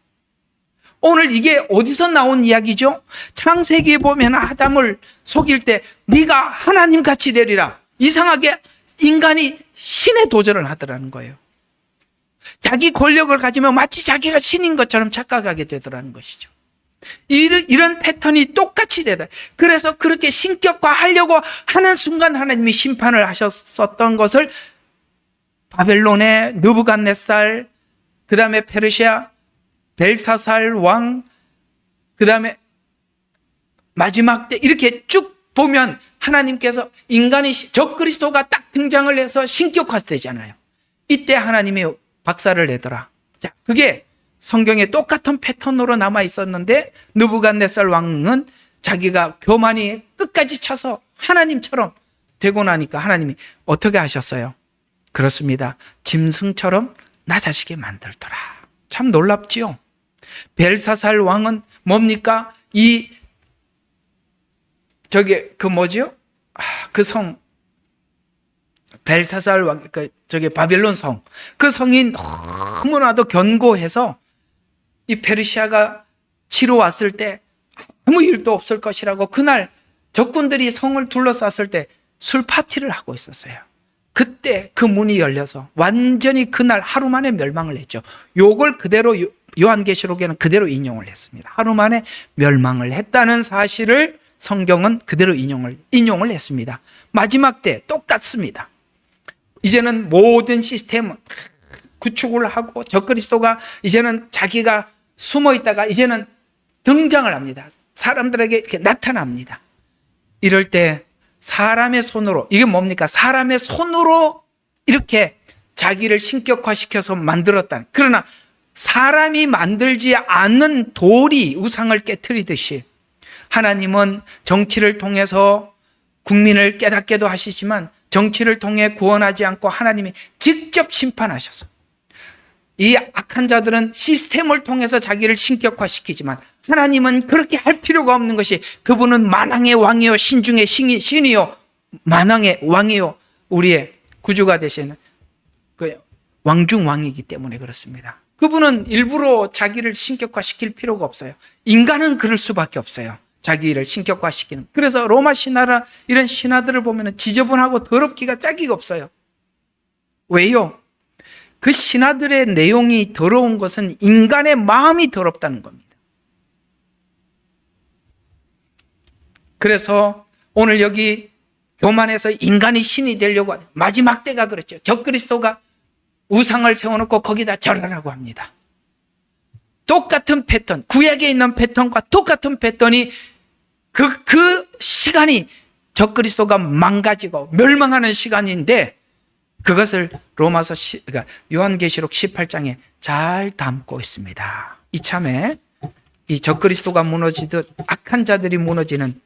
오늘 이게 어디서 나온 이야기죠? 창세기에 보면 아담을 속일 때 네가 하나님같이 되리라. 이상하게 인간이 신에 도전을 하더라는 거예요. 자기 권력을 가지면 마치 자기가 신인 것처럼 착각하게 되더라는 것이죠. 이런 패턴이 똑같이 되다. 그래서 그렇게 신격화하려고 하는 순간 하나님이 심판을 하셨었던 것을 바벨론의 느부갓네살, 그 다음에 페르시아 벨사살 왕, 그 다음에 마지막 때 이렇게 쭉 보면 하나님께서 인간이 적그리스도가 딱 등장을 해서 신격화되잖아요. 이때 하나님이 박살을 내더라. 자, 그게 성경에 똑같은 패턴으로 남아 있었는데 느부갓네살 왕은 자기가 교만이 끝까지 차서 하나님처럼 되고 나니까 하나님이 어떻게 하셨어요? 그렇습니다. 짐승처럼 낮아지게 만들더라. 참 놀랍지요? 벨사살 왕은 뭡니까? 그 성, 벨사살 왕, 바벨론 성. 그 성이 너무나도 견고해서 이 페르시아가 치러 왔을 때 아무 일도 없을 것이라고 그날 적군들이 성을 둘러쌌을 때 술 파티를 하고 있었어요. 그때 그 문이 열려서 완전히 그날 하루 만에 멸망을 했죠. 요걸 그대로 요한계시록에는 그대로 인용을 했습니다. 하루 만에 멸망을 했다는 사실을 성경은 그대로 인용을 했습니다. 마지막 때 똑같습니다. 이제는 모든 시스템 구축을 하고 적그리스도가 이제는 자기가 숨어 있다가 이제는 등장을 합니다. 사람들에게 이렇게 나타납니다. 이럴 때 사람의 손으로, 이게 뭡니까? 사람의 손으로 이렇게 자기를 신격화시켜서 만들었다는. 그러나 사람이 만들지 않는 돌이 우상을 깨트리듯이 하나님은 정치를 통해서 국민을 깨닫게도 하시지만 정치를 통해 구원하지 않고 하나님이 직접 심판하셔서 이 악한 자들은 시스템을 통해서 자기를 신격화시키지만 하나님은 그렇게 할 필요가 없는 것이, 그분은 만왕의 왕이요 신중의 신이요 만왕의 왕이요 우리의 구주가 되시는 그 왕중왕이기 때문에 그렇습니다. 그분은 일부러 자기를 신격화시킬 필요가 없어요. 인간은 그럴 수밖에 없어요. 자기를 신격화시키는. 그래서 로마 신하라 이런 신하들을 보면 지저분하고 더럽기가 짝이 없어요. 왜요? 그 신하들의 내용이 더러운 것은 인간의 마음이 더럽다는 겁니다. 그래서 오늘 여기 교만해서 인간이 신이 되려고 하는 마지막 때가 그렇죠. 적그리스도가 우상을 세워놓고 거기다 절하라고 합니다. 똑같은 패턴, 구약에 있는 패턴과 똑같은 패턴이 그 시간이 적그리스도가 망가지고 멸망하는 시간인데 그것을 그러니까 요한계시록 18장에 잘 담고 있습니다. 이참에 이 적그리스도가 무너지듯 악한 자들이 무너지는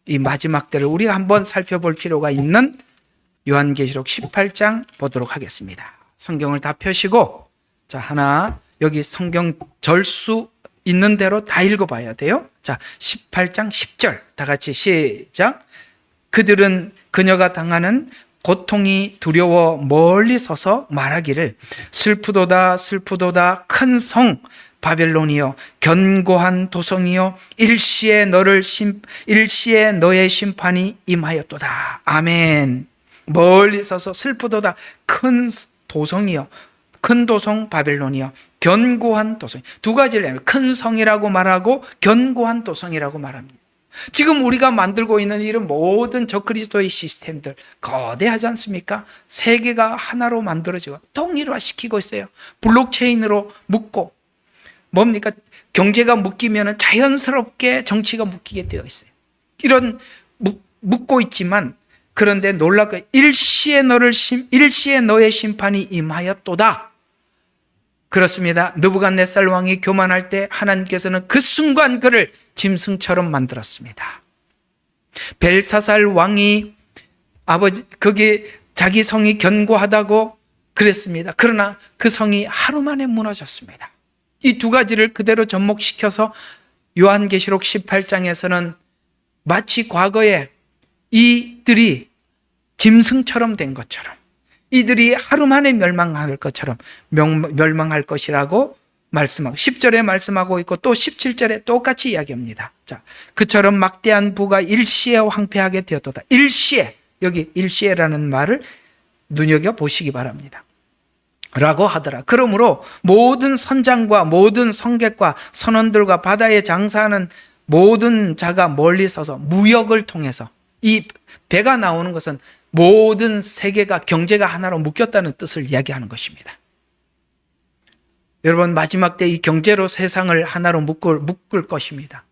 이 마지막 때를 우리가 한번 살펴볼 필요가 있는 요한계시록 18장 보도록 하겠습니다. 성경을 다 펴시고 자, 하나 여기 성경 절수 있는 대로 다 읽어봐야 돼요. 자, 18장 10절 다 같이 시작. 그들은 그녀가 당하는 고통이 두려워 멀리 서서 말하기를 슬프도다 슬프도다 큰 성 바벨론이여 견고한 도성이여 일시에 너의 심판이 임하였도다. 아멘. 멀리 서서 슬프도다 큰 도성이여 큰 도성 바벨론이여 견고한 도성. 두 가지를 해요. 큰 성이라고 말하고 견고한 도성이라고 말합니다. 지금 우리가 만들고 있는 이런 모든 적그리스도의 시스템들 거대하지 않습니까? 세계가 하나로 만들어지고 통일화시키고 있어요. 블록체인으로 묶고 뭡니까? 경제가 묶이면 자연스럽게 정치가 묶이게 되어 있어요. 이런 묶고 있지만 그런데 놀랍고 일시에 너의 심판이 임하였도다. 그렇습니다. 느부갓네살 왕이 교만할 때 하나님께서는 그 순간 그를 짐승처럼 만들었습니다. 벨사살 왕이 거기 자기 성이 견고하다고 그랬습니다. 그러나 그 성이 하루 만에 무너졌습니다. 이 두 가지를 그대로 접목시켜서 요한계시록 18장에서는 마치 과거에 이들이 짐승처럼 된 것처럼 이들이 하루 만에 멸망할 것처럼 멸망할 것이라고 말씀하고 10절에 말씀하고 있고 또 17절에 똑같이 이야기합니다. 자, 그처럼 막대한 부가 일시에 황폐하게 되었도다. 일시에, 여기 일시에라는 말을 눈여겨보시기 바랍니다. 라고 하더라. 그러므로 모든 선장과 모든 성객과 선원들과 바다에 장사하는 모든 자가 멀리 서서 무역을 통해서 이 배가 나오는 것은 모든 세계가 경제가 하나로 묶였다는 뜻을 이야기하는 것입니다. 여러분 마지막 때 이 경제로 세상을 하나로 묶을 것입니다.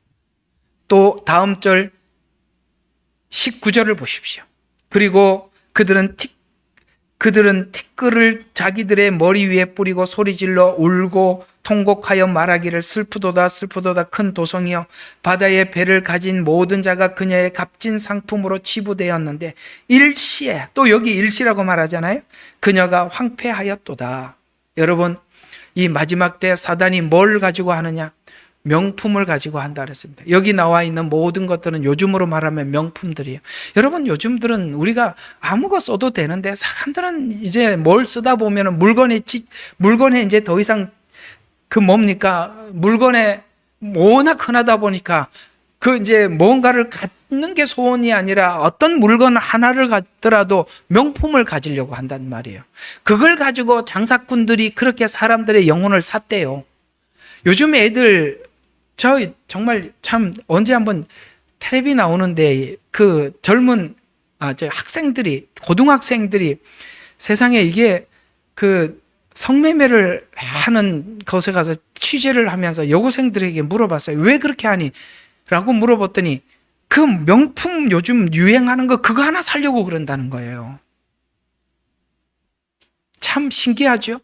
또 다음 절 19절을 보십시오. 그리고 그들은 티끌을 자기들의 머리 위에 뿌리고 소리질러 울고 통곡하여 말하기를 슬프도다 슬프도다 큰 도성이여 바다의 배를 가진 모든 자가 그녀의 값진 상품으로 치부되었는데 일시에 또 여기 일시라고 말하잖아요. 그녀가 황폐하였도다. 여러분 이 마지막 때 사단이 뭘 가지고 하느냐? 명품을 가지고 한다 그랬습니다. 여기 나와 있는 모든 것들은 요즘으로 말하면 명품들이에요. 여러분 요즘들은 우리가 아무거 써도 되는데 사람들은 이제 뭘 쓰다 보면 물건에 이제 더 이상 물건에 워낙 흔하다 보니까 이제 뭔가를 갖는 게 소원이 아니라 어떤 물건 하나를 갖더라도 명품을 가지려고 한단 말이에요. 그걸 가지고 장사꾼들이 그렇게 사람들의 영혼을 샀대요. 요즘 애들 정말 참 언제 한번 텔레비 나오는데 그 젊은 학생들이 고등학생들이 세상에 이게 그 성매매를 하는 곳에 가서 취재를 하면서 여고생들에게 물어봤어요. 왜 그렇게 하니? 라고 물어봤더니 그 명품 요즘 유행하는 거 그거 하나 사려고 그런다는 거예요. 참 신기하죠?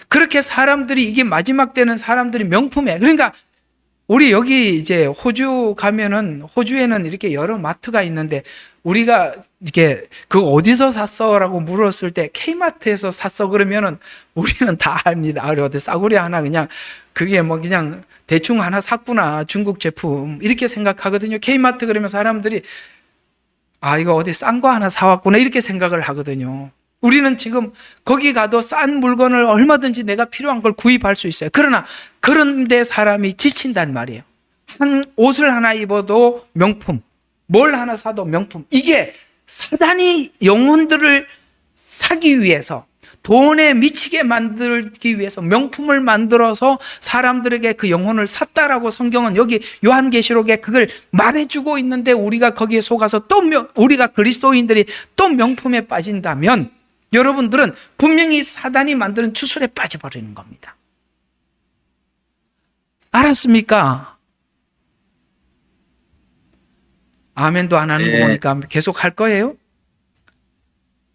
그렇게 사람들이 이게 마지막 때는 사람들이 명품에 그러니까 우리 여기 이제 호주 가면은 호주에는 이렇게 여러 마트가 있는데 우리가 이렇게 그거 어디서 샀어라고 물었을 때 K마트에서 샀어 그러면은 우리는 다 압니다. 어디 싸구려 하나 그냥 그게 그냥 대충 하나 샀구나 중국 제품 이렇게 생각하거든요. K마트 그러면 사람들이 이거 어디 싼 거 하나 사왔구나 이렇게 생각을 하거든요. 우리는 지금 거기 가도 싼 물건을 얼마든지 내가 필요한 걸 구입할 수 있어요. 그런데 사람이 지친단 말이에요. 한 옷을 하나 입어도 명품, 뭘 하나 사도 명품. 이게 사단이 영혼들을 사기 위해서 돈에 미치게 만들기 위해서 명품을 만들어서 사람들에게 그 영혼을 샀다라고 성경은 여기 요한계시록에 그걸 말해주고 있는데 우리가 거기에 속아서 또 우리가 그리스도인들이 또 명품에 빠진다면 여러분들은 분명히 사단이 만드는 추술에 빠져버리는 겁니다. 알았습니까? 아멘도 안 하는 거 네. 보니까 계속 할 거예요?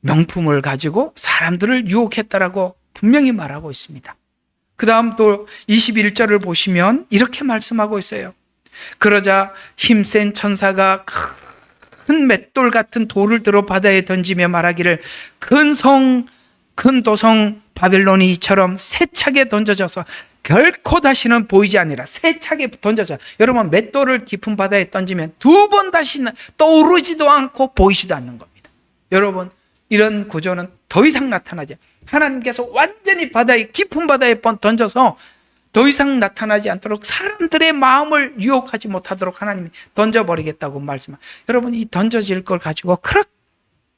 명품을 가지고 사람들을 유혹했다라고 분명히 말하고 있습니다. 그 다음 또 21절을 보시면 이렇게 말씀하고 있어요. 그러자 힘센 천사가 큰 맷돌 같은 돌을 들어 바다에 던지며 말하기를 큰 도성 바벨론이 이처럼 세차게 던져져서 결코 다시는 보이지 아니라. 세차게 던져져. 여러분, 맷돌을 깊은 바다에 던지면 두 번 다시는 떠오르지도 않고 보이지도 않는 겁니다. 여러분, 이런 구조는 더 이상 나타나지. 하나님께서 완전히 깊은 바다에 던져서 더 이상 나타나지 않도록 사람들의 마음을 유혹하지 못하도록 하나님이 던져버리겠다고 말씀합니다. 여러분, 이 던져질 걸 가지고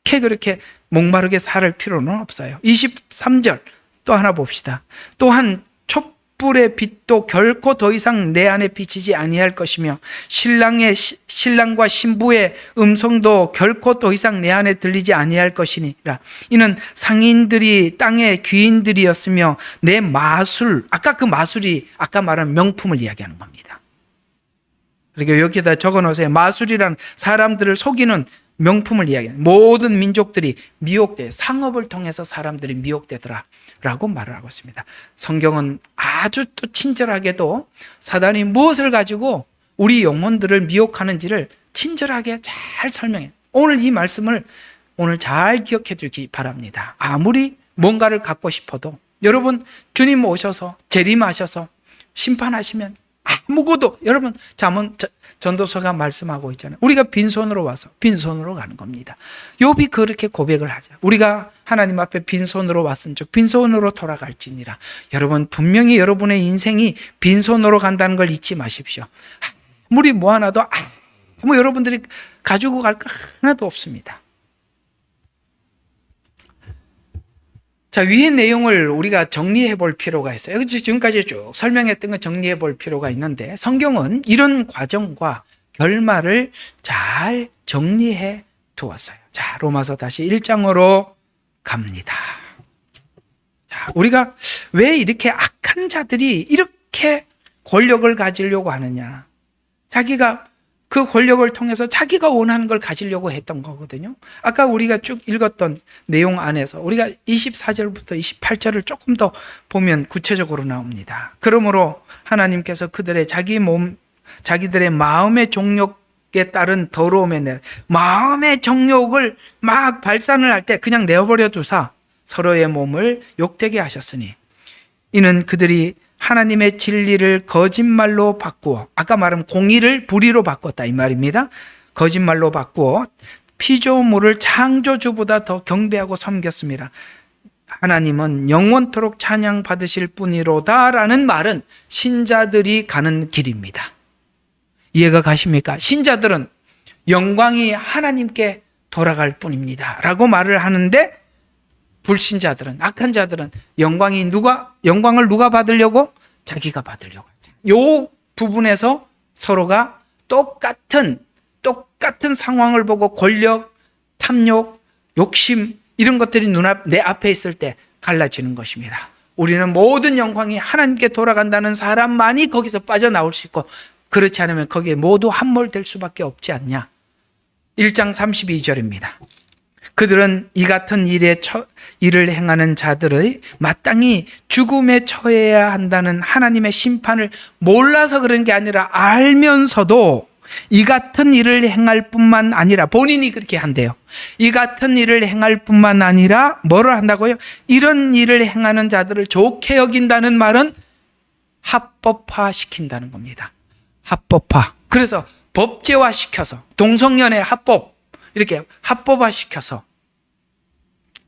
그렇게 목마르게 살 필요는 없어요. 23절 또 하나 봅시다. 또한 촛불의 빛도 결코 더 이상 내 안에 비치지 아니할 것이며 신랑과 신부의 음성도 결코 더 이상 내 안에 들리지 아니할 것이니라. 이는 상인들이 땅의 귀인들이었으며 내 마술, 아까 그 마술이 아까 말한 명품을 이야기하는 겁니다. 그러니까 여기다 적어놓으세요. 마술이란 사람들을 속이는 명품을 이야기하는, 모든 민족들이 미혹돼, 상업을 통해서 사람들이 미혹되더라 라고 말을 하고 있습니다. 성경은 아주 또 친절하게도 사단이 무엇을 가지고 우리 영혼들을 미혹하는지를 친절하게 잘 설명해요. 오늘 이 말씀을 오늘 잘 기억해 주기 바랍니다. 아무리 뭔가를 갖고 싶어도 여러분, 주님 오셔서 재림하셔서 심판하시면 아무것도, 여러분, 전도서가 말씀하고 있잖아요. 우리가 빈손으로 와서 빈손으로 가는 겁니다. 욥이 그렇게 고백을 하죠. 우리가 하나님 앞에 빈손으로 왔은 즉 빈손으로 돌아갈지니라. 여러분, 분명히 여러분의 인생이 빈손으로 간다는 걸 잊지 마십시오. 아무리 뭐 하나도 여러분들이 가지고 갈 거 하나도 없습니다. 자, 위의 내용을 우리가 정리해 볼 필요가 있어요. 지금까지 쭉 설명했던 거 정리해 볼 필요가 있는데, 성경은 이런 과정과 결말을 잘 정리해 두었어요. 자, 로마서 다시 1장으로 갑니다. 자, 우리가 왜 이렇게 악한 자들이 이렇게 권력을 가지려고 하느냐? 자기가 그 권력을 통해서 자기가 원하는 걸 가지려고 했던 거거든요. 아까 우리가 쭉 읽었던 내용 안에서 우리가 24절부터 28절을 조금 더 보면 구체적으로 나옵니다. 그러므로 하나님께서 그들의 자기들의 마음의 정욕에 따른 더러움에 마음의 정욕을 막 발산을 할 때 그냥 내어버려 두사 서로의 몸을 욕되게 하셨으니, 이는 그들이 하나님의 진리를 거짓말로 바꾸어, 아까 말한 공의를 불의로 바꿨다 이 말입니다. 거짓말로 바꾸어 피조물을 창조주보다 더 경배하고 섬겼습니다. 하나님은 영원토록 찬양 받으실 분이로다 라는 말은 신자들이 가는 길입니다. 이해가 가십니까? 신자들은 영광이 하나님께 돌아갈 뿐입니다 라고 말을 하는데, 불신자들은, 악한 자들은 영광을 누가 받으려고? 자기가 받으려고. 이 부분에서 서로가 똑같은 상황을 보고 권력, 탐욕, 욕심 이런 것들이 내 앞에 있을 때 갈라지는 것입니다. 우리는 모든 영광이 하나님께 돌아간다는 사람만이 거기서 빠져나올 수 있고, 그렇지 않으면 거기에 모두 함몰될 수밖에 없지 않냐. 1장 32절입니다. 그들은 이 같은 일을 행하는 자들의 마땅히 죽음에 처해야 한다는 하나님의 심판을 몰라서 그런 게 아니라 알면서도 이 같은 일을 행할 뿐만 아니라, 본인이 그렇게 한대요. 이 같은 일을 행할 뿐만 아니라 뭐를 한다고요? 이런 일을 행하는 자들을 좋게 여긴다는 말은 합법화 시킨다는 겁니다. 합법화. 그래서 법제화 시켜서, 동성연애 합법, 이렇게 합법화 시켜서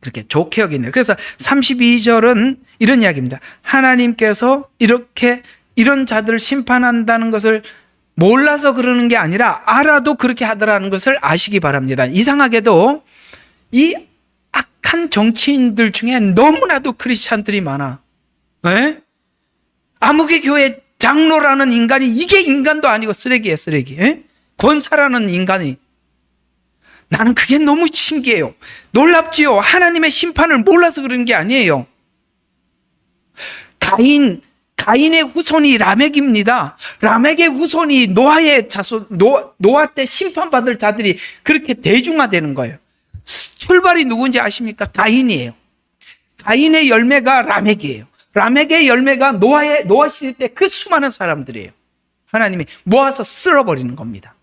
그렇게 좋게 여기네요. 그래서 32절은 이런 이야기입니다. 하나님께서 이런 자들을 심판한다는 것을 몰라서 그러는 게 아니라 알아도 그렇게 하더라는 것을 아시기 바랍니다. 이상하게도 이 악한 정치인들 중에 너무나도 크리스찬들이 많아. 네? 아무개 교회 장로라는 인간이, 이게 인간도 아니고 쓰레기예요, 쓰레기. 네? 권사라는 인간이. 나는 그게 너무 신기해요. 놀랍지요. 하나님의 심판을 몰라서 그런 게 아니에요. 가인 가인의 후손이 라멕입니다. 라멕의 후손이 노아의 자손, 노아 때 심판받을 자들이 그렇게 대중화되는 거예요. 출발이 누군지 아십니까? 가인이에요. 가인의 열매가 라멕이에요. 라멕의 열매가 노아 시대 때 그 수많은 사람들이에요. 하나님이 모아서 쓸어버리는 겁니다.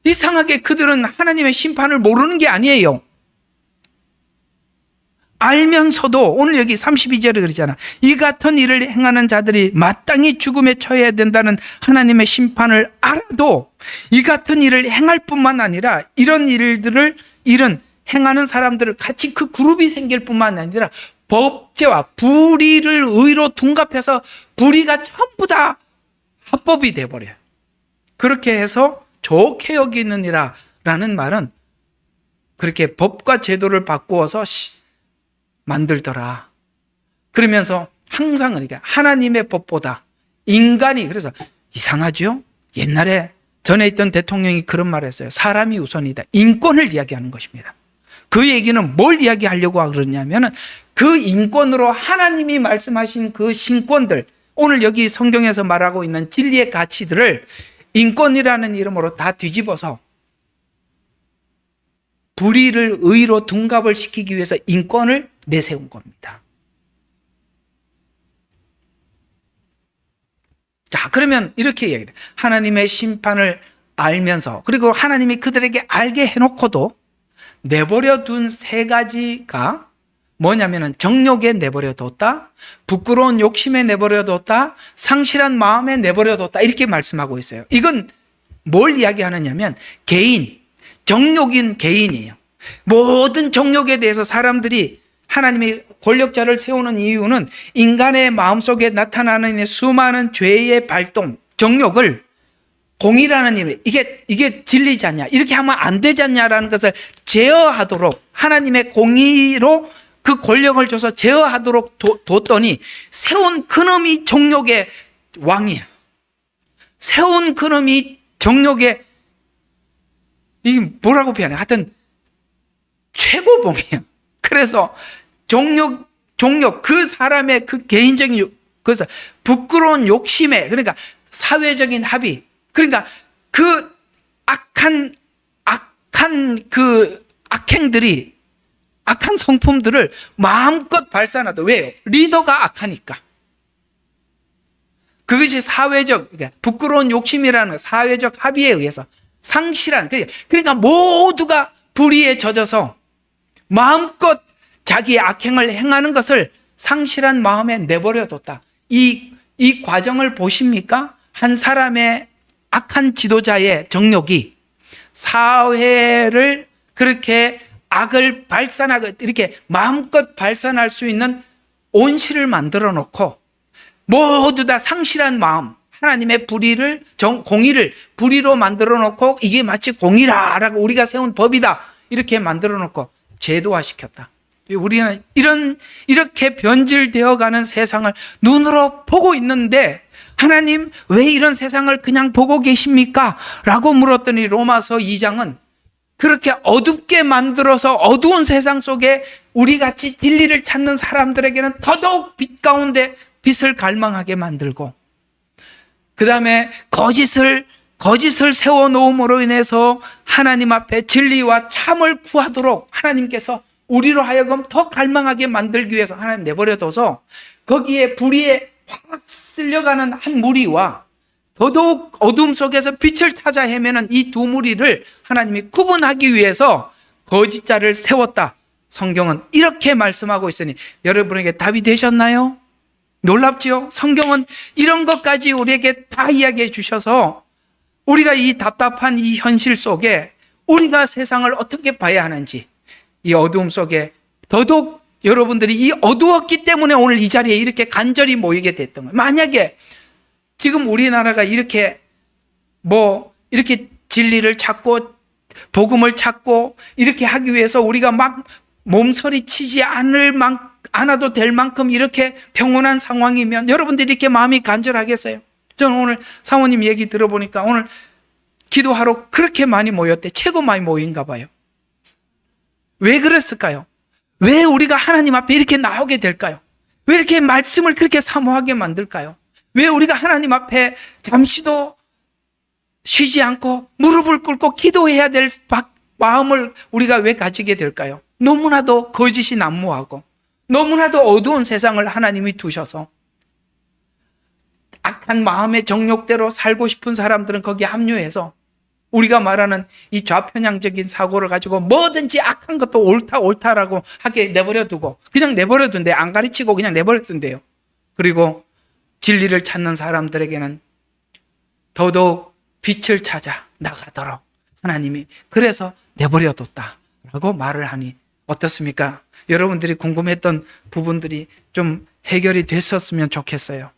이상하게 그들은 하나님의 심판을 모르는 게 아니에요. 알면서도 오늘 여기 32절에 그러잖아. 이 같은 일을 행하는 자들이 마땅히 죽음에 처해야 된다는 하나님의 심판을 알아도 이 같은 일을 행할 뿐만 아니라 이런 행하는 사람들을 같이 그 그룹이 생길 뿐만 아니라 법제와 불의를 의로 둔갑해서 불의가 전부 다 합법이 돼버려요. 그렇게 해서 좋게 여기느니라 라는 말은 그렇게 법과 제도를 바꾸어서 만들더라. 그러면서 항상 그러니까 하나님의 법보다 인간이, 그래서 이상하죠? 옛날에 전에 있던 대통령이 그런 말을 했어요. 사람이 우선이다. 인권을 이야기하는 것입니다. 그 얘기는 뭘 이야기하려고 그러냐면은 그 인권으로 하나님이 말씀하신 그 신권들, 오늘 여기 성경에서 말하고 있는 진리의 가치들을 인권이라는 이름으로 다 뒤집어서 불의를 의로 둔갑을 시키기 위해서 인권을 내세운 겁니다. 자, 그러면 이렇게 이야기해요. 하나님의 심판을 알면서, 그리고 하나님이 그들에게 알게 해놓고도 내버려 둔 세 가지가 뭐냐면은 정욕에 내버려 뒀다, 부끄러운 욕심에 내버려 뒀다, 상실한 마음에 내버려 뒀다, 이렇게 말씀하고 있어요. 이건 뭘 이야기하느냐면 정욕인 개인이에요. 모든 정욕에 대해서 사람들이 하나님이 권력자를 세우는 이유는 인간의 마음속에 나타나는 수많은 죄의 발동, 정욕을 공의라는 일, 이게 진리지 않냐, 이렇게 하면 안 되지 않냐라는 것을 제어하도록 하나님의 공의로 그 권력을 줘서 제어하도록 뒀더니 세운 그놈이 정욕의 왕이야. 세운 그놈이 정욕의, 이게 뭐라고 표현해? 하여튼 최고봉이야. 그래서 정욕, 그 사람의 그 개인적인, 그래서 부끄러운 욕심에, 그러니까 사회적인 합의, 그러니까 그 악한 그 악행들이, 악한 성품들을 마음껏 발산하다. 왜요? 리더가 악하니까. 그것이 사회적, 그러니까 부끄러운 욕심이라는 사회적 합의에 의해서 상실한, 그러니까 모두가 불의에 젖어서 마음껏 자기의 악행을 행하는 것을 상실한 마음에 내버려뒀다. 이 과정을 보십니까? 한 사람의 악한 지도자의 정욕이 사회를 그렇게 악을 발산하고 이렇게 마음껏 발산할 수 있는 온실을 만들어 놓고 모두 다 상실한 마음, 하나님의 공의를 불의로 만들어 놓고 이게 마치 공의라라고 우리가 세운 법이다 이렇게 만들어 놓고 제도화시켰다. 우리는 이렇게 변질되어 가는 세상을 눈으로 보고 있는데 하나님 왜 이런 세상을 그냥 보고 계십니까? 라고 물었더니 로마서 2장은 그렇게 어둡게 만들어서 어두운 세상 속에 우리같이 진리를 찾는 사람들에게는 더더욱 빛 가운데 빛을 갈망하게 만들고, 그 다음에 거짓을 세워놓음으로 인해서 하나님 앞에 진리와 참을 구하도록 하나님께서 우리로 하여금 더 갈망하게 만들기 위해서 하나님 내버려둬서 거기에 불의에 확 쓸려가는 한 무리와 더더욱 어둠 속에서 빛을 찾아 헤매는 이 두 무리를 하나님이 구분하기 위해서 거짓자를 세웠다. 성경은 이렇게 말씀하고 있으니 여러분에게 답이 되셨나요? 놀랍죠? 성경은 이런 것까지 우리에게 다 이야기해 주셔서 우리가 이 답답한 이 현실 속에 우리가 세상을 어떻게 봐야 하는지, 이 어두움 속에 더더욱 여러분들이 이 어두웠기 때문에 오늘 이 자리에 이렇게 간절히 모이게 됐던 거예요. 만약에 지금 우리나라가 이렇게 이렇게 진리를 찾고 복음을 찾고 이렇게 하기 위해서 우리가 막 몸서리치지 않아도 될 만큼 이렇게 평온한 상황이면 여러분들이 이렇게 마음이 간절하겠어요? 저는 오늘 사모님 얘기 들어보니까 오늘 기도하러 그렇게 많이 모였대. 최고 많이 모인가 봐요. 왜 그랬을까요? 왜 우리가 하나님 앞에 이렇게 나오게 될까요? 왜 이렇게 말씀을 그렇게 사모하게 만들까요? 왜 우리가 하나님 앞에 잠시도 쉬지 않고 무릎을 꿇고 기도해야 될 마음을 우리가 왜 가지게 될까요? 너무나도 거짓이 난무하고 너무나도 어두운 세상을 하나님이 두셔서 악한 마음의 정욕대로 살고 싶은 사람들은 거기에 합류해서 우리가 말하는 이 좌편향적인 사고를 가지고 뭐든지 악한 것도 옳다라고 하게 내버려 두고 그냥 내버려 둔대요. 안 가르치고 그냥 내버려 둔대요. 그리고 진리를 찾는 사람들에게는 더더욱 빛을 찾아 나가도록 하나님이 그래서 내버려 뒀다라고 말을 하니 어떻습니까? 여러분들이 궁금했던 부분들이 좀 해결이 됐었으면 좋겠어요.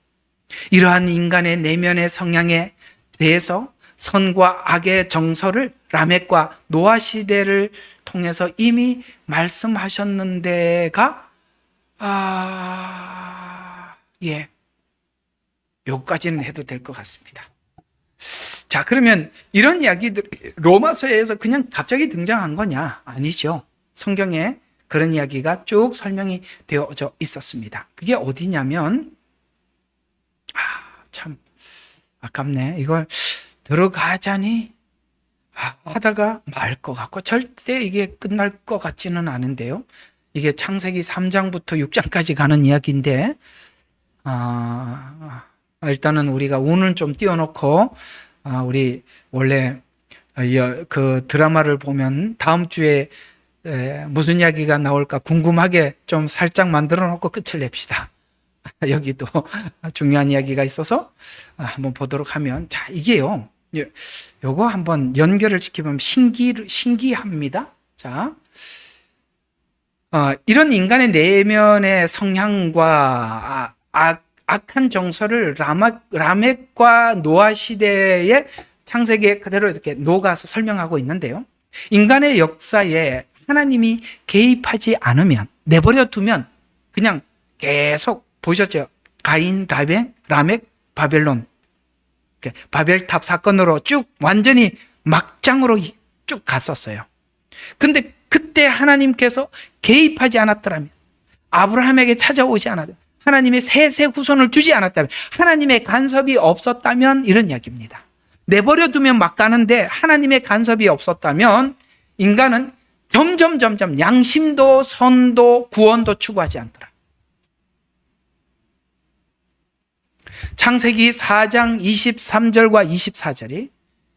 이러한 인간의 내면의 성향에 대해서 선과 악의 정서를 라멕과 노아 시대를 통해서 이미 말씀하셨는데가 요거까지는 해도 될 것 같습니다. 자, 그러면 이런 이야기들 로마서에서 그냥 갑자기 등장한 거냐? 아니죠. 성경에 그런 이야기가 쭉 설명이 되어져 있었습니다. 그게 어디냐면 참 아깝네. 이걸 들어가자니 하다가 말 것 같고 절대 이게 끝날 것 같지는 않은데요. 이게 창세기 3장부터 6장까지 가는 이야기인데 일단은 우리가 운을 좀 띄워놓고 우리 원래 그 드라마를 보면 다음 주에 무슨 이야기가 나올까 궁금하게 좀 살짝 만들어 놓고 끝을 냅시다. 여기도 중요한 이야기가 있어서 한번 보도록 하면 자 이게요. 요거 한번 연결을 시키면 신기합니다. 자, 이런 인간의 내면의 성향과 악한 정서를 라멕과 노아 시대의 창세기에 그대로 이렇게 녹아서 설명하고 있는데요. 인간의 역사에 하나님이 개입하지 않으면 내버려 두면 그냥 계속 보셨죠? 가인, 라멕, 바벨론 바벨탑 사건으로 쭉 완전히 막장으로 쭉 갔었어요. 근데 그때 하나님께서 개입하지 않았더라면 아브라함에게 찾아오지 않았다면 하나님의 세세 후손을 주지 않았다면 하나님의 간섭이 없었다면 이런 이야기입니다. 내버려 두면 막 가는데 하나님의 간섭이 없었다면 인간은 점점 양심도 선도 구원도 추구하지 않더라. 창세기 4장 23절과 24절이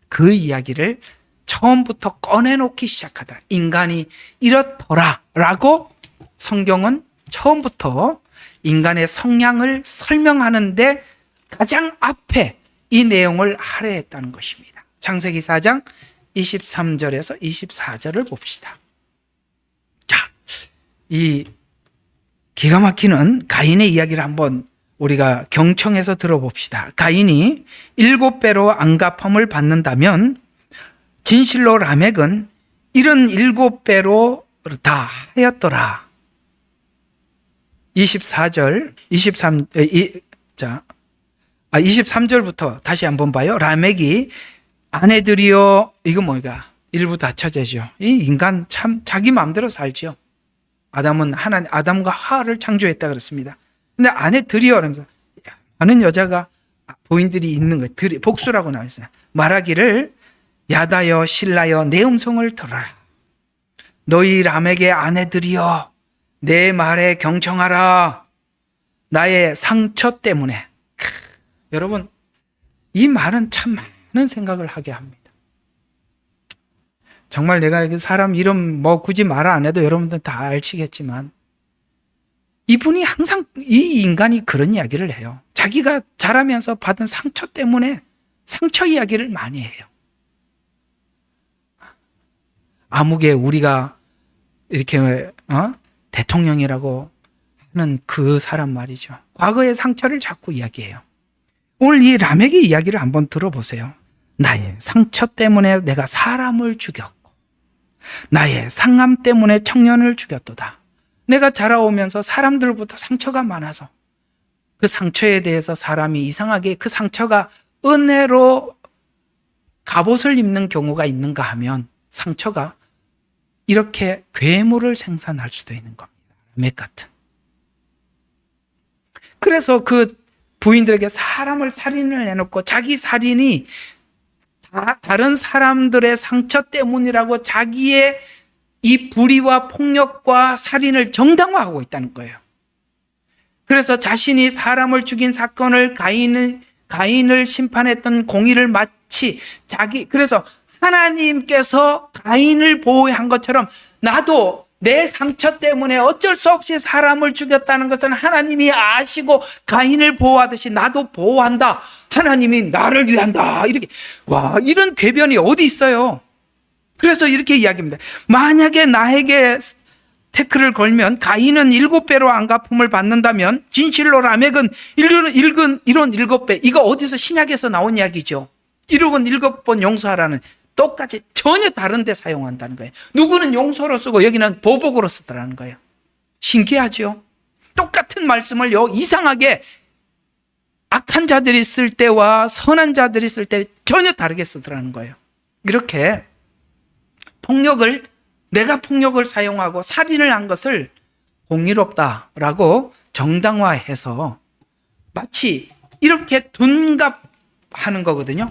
그 이야기를 처음부터 꺼내놓기 시작하더라. 인간이 이렇더라 라고 성경은 처음부터 인간의 성향을 설명하는데 가장 앞에 이 내용을 할애했다는 것입니다. 창세기 4장 23절에서 24절을 봅시다. 자, 이 기가 막히는 가인의 이야기를 한번 우리가 경청해서 들어봅시다. 가인이 7배로 안갚음을 받는다면 진실로 라멕은 이런 7배로 다 하였더라. 23절부터 다시 한번 봐요. 라멕이 아내들이여, 이거 뭐가? 일부 다처제죠. 이 인간 참 자기 마음대로 살죠. 아담과 하와를 창조했다 그랬습니다. 근데 아내들이여 그러면서 많은 여자가 부인들이 있는 거예요. 복수라고 나와 있어요. 말하기를 야다여 신라여 내 음성을 들어라. 너희 라멕의 아내들이여 내 말에 경청하라. 나의 상처 때문에. 여러분 이 말은 참 많은 생각을 하게 합니다. 정말 내가 사람 이름 뭐 굳이 말 안 해도 여러분들 다 아시겠지만 이분이 항상 이 인간이 그런 이야기를 해요. 자기가 자라면서 받은 상처 때문에 상처 이야기를 많이 해요. 아무개 우리가 이렇게 대통령이라고 하는 그 사람 말이죠. 과거의 상처를 자꾸 이야기해요. 오늘 이 라멕의 이야기를 한번 들어보세요. 나의 상처 때문에 내가 사람을 죽였고 나의 상함 때문에 청년을 죽였도다. 내가 자라오면서 사람들부터 상처가 많아서 그 상처에 대해서 사람이 이상하게 그 상처가 은혜로 갑옷을 입는 경우가 있는가 하면 상처가 이렇게 괴물을 생산할 수도 있는 겁니다. 라멕 같은. 그래서 그 부인들에게 사람을 살인을 해놓고 자기 살인이 다른 사람들의 상처 때문이라고 자기의 이 불의와 폭력과 살인을 정당화하고 있다는 거예요. 그래서 자신이 사람을 죽인 사건을 가인을 심판했던 공의를 마치 그래서 하나님께서 가인을 보호한 것처럼 나도 내 상처 때문에 어쩔 수 없이 사람을 죽였다는 것은 하나님이 아시고 가인을 보호하듯이 나도 보호한다. 하나님이 나를 위한다. 이렇게. 와, 이런 궤변이 어디 있어요? 그래서 이렇게 이야기합니다. 만약에 나에게 태클을 걸면 가인은 7배로 안갚음을 받는다면 진실로 라멕은 1은 7배. 이거 어디서 신약에서 나온 이야기죠. 1은 7번 용서하라는 똑같이 전혀 다른 데 사용한다는 거예요. 누구는 용서로 쓰고 여기는 보복으로 쓰더라는 거예요. 신기하죠? 똑같은 말씀을 이상하게 악한 자들이 쓸 때와 선한 자들이 쓸 때 전혀 다르게 쓰더라는 거예요. 이렇게 내가 폭력을 사용하고 살인을 한 것을 공의롭다라고 정당화해서 마치 이렇게 둔갑하는 거거든요.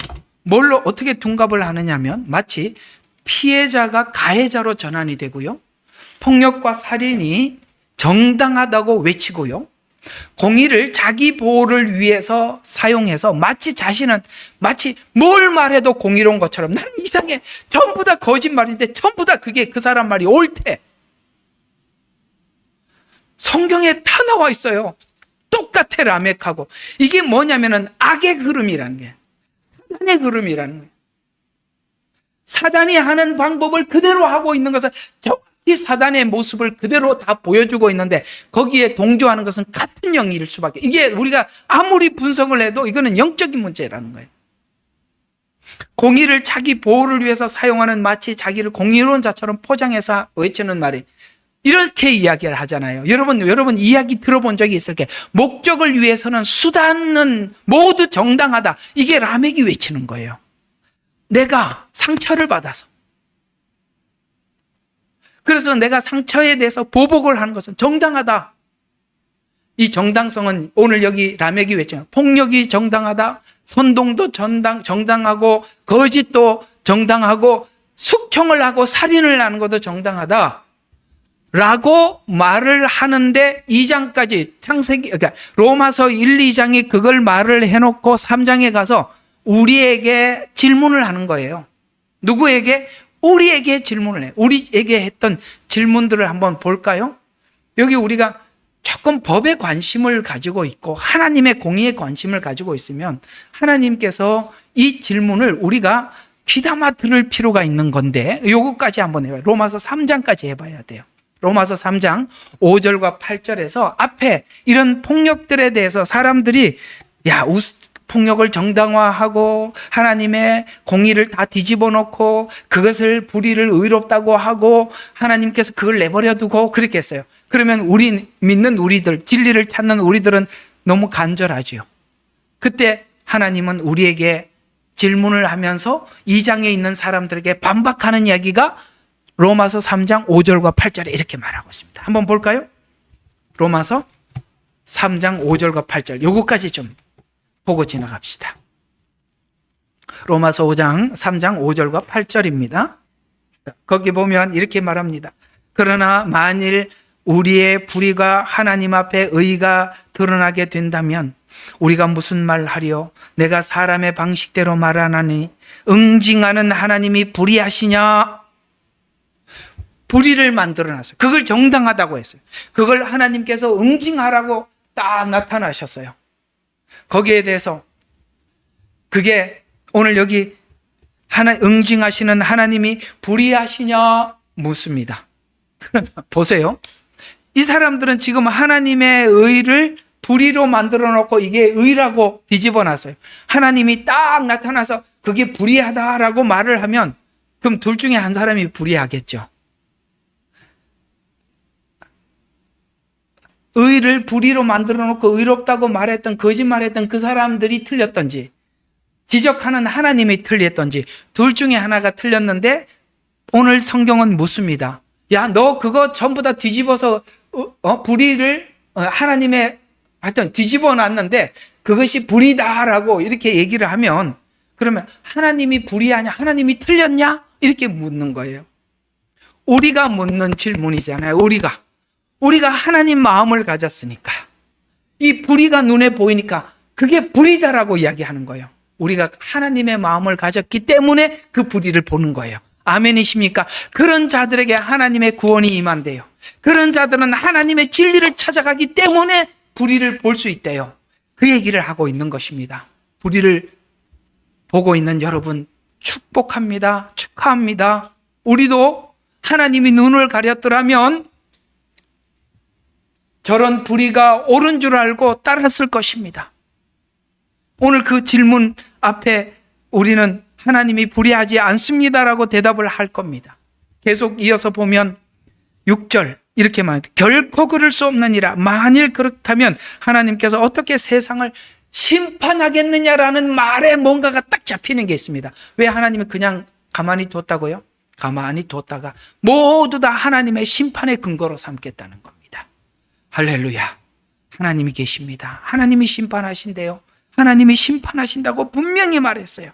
뭘로 어떻게 둔갑을 하느냐면 마치 피해자가 가해자로 전환이 되고요. 폭력과 살인이 정당하다고 외치고요. 공의를 자기 보호를 위해서 사용해서 자신은 뭘 말해도 공의로운 것처럼 나는 이상해. 전부 다 거짓말인데 전부 다 그게 그 사람 말이 옳대. 성경에 다 나와 있어요. 똑같아 라멕하고. 이게 뭐냐면은 악의 흐름이라는 게. 사단의 흐름이라는 거예요. 사단이 하는 방법을 그대로 하고 있는 것은 이 사단의 모습을 그대로 다 보여주고 있는데 거기에 동조하는 것은 같은 영일 수밖에. 이게 우리가 아무리 분석을 해도 이거는 영적인 문제라는 거예요. 공의를 자기 보호를 위해서 사용하는 마치 자기를 공의로운 자처럼 포장해서 외치는 말이 이렇게 이야기를 하잖아요. 여러분 이야기 들어본 적이 있을 게 목적을 위해서는 수단은 모두 정당하다. 이게 라멕이 외치는 거예요. 내가 상처를 받아서 그래서 내가 상처에 대해서 보복을 하는 것은 정당하다. 이 정당성은 오늘 여기 라멕이 외치는 폭력이 정당하다. 선동도 정당하고 거짓도 정당하고 숙청을 하고 살인을 하는 것도 정당하다. 라고 말을 하는데 2장까지 그러니까 로마서 1, 2장이 그걸 말을 해놓고 3장에 가서 우리에게 질문을 하는 거예요. 누구에게? 우리에게 질문을 해요. 우리에게 했던 질문들을 한번 볼까요? 여기 우리가 조금 법에 관심을 가지고 있고 하나님의 공의에 관심을 가지고 있으면 하나님께서 이 질문을 우리가 귀담아 들을 필요가 있는 건데 요거까지 한번 해봐요. 로마서 3장까지 해봐야 돼요. 로마서 3장 5절과 8절에서 앞에 이런 폭력들에 대해서 사람들이 폭력을 정당화하고 하나님의 공의를 다 뒤집어 놓고 그것을 불의를 의롭다고 하고 하나님께서 그걸 내버려 두고 그렇게 했어요. 그러면 우리 믿는 우리들, 진리를 찾는 우리들은 너무 간절하지요. 그때 하나님은 우리에게 질문을 하면서 2장에 있는 사람들에게 반박하는 이야기가 로마서 3장 5절과 8절에 이렇게 말하고 있습니다. 한번 볼까요? 로마서 3장 5절과 8절 요거까지 좀 보고 지나갑시다. 로마서 3장 5절과 8절입니다. 거기 보면 이렇게 말합니다. 그러나 만일 우리의 불의가 하나님 앞에 의가 드러나게 된다면 우리가 무슨 말하리요? 내가 사람의 방식대로 말하나니 응징하는 하나님이 불의하시냐? 불의를 만들어놨어요. 그걸 정당하다고 했어요. 그걸 하나님께서 응징하라고 딱 나타나셨어요. 거기에 대해서 그게 오늘 여기 응징하시는 하나님이 불의하시냐 묻습니다. 그러면 보세요. 이 사람들은 지금 하나님의 의를 불의로 만들어 놓고 이게 의라고 뒤집어 놨어요. 하나님이 딱 나타나서 그게 불의하다라고 말을 하면 그럼 둘 중에 한 사람이 불의하겠죠. 의를 불의로 만들어 놓고 의롭다고 말했던 거짓말했던 그 사람들이 틀렸던지 지적하는 하나님이 틀렸던지 둘 중에 하나가 틀렸는데 오늘 성경은 묻습니다. 야, 너 그거 전부 다 뒤집어서 불의를 하여튼 뒤집어 놨는데 그것이 불이다라고 이렇게 얘기를 하면, 그러면 하나님이 불이 아니야? 하나님이 틀렸냐? 이렇게 묻는 거예요. 우리가 묻는 질문이잖아요. 우리가 하나님 마음을 가졌으니까, 이 불의가 눈에 보이니까 그게 불이다라고 이야기하는 거예요. 우리가 하나님의 마음을 가졌기 때문에 그 불의를 보는 거예요. 아멘이십니까? 그런 자들에게 하나님의 구원이 임한대요. 그런 자들은 하나님의 진리를 찾아가기 때문에 불의를 볼 수 있대요. 그 얘기를 하고 있는 것입니다. 불의를 보고 있는 여러분 축복합니다. 축하합니다. 우리도 하나님이 눈을 가렸더라면 저런 불의가 옳은 줄 알고 따랐을 것입니다. 오늘 그 질문 앞에 우리는 하나님이 불의하지 않습니다라고 대답을 할 겁니다. 계속 이어서 보면 6절 이렇게 말합니다. 결코 그럴 수 없느니라. 만일 그렇다면 하나님께서 어떻게 세상을 심판하겠느냐라는 말에 뭔가가 딱 잡히는 게 있습니다. 왜 하나님이 그냥 가만히 뒀다고요? 가만히 뒀다가 모두 다 하나님의 심판의 근거로 삼겠다는 겁니다. 할렐루야. 하나님이 계십니다. 하나님이 심판하신대요. 하나님이 심판하신다고 분명히 말했어요.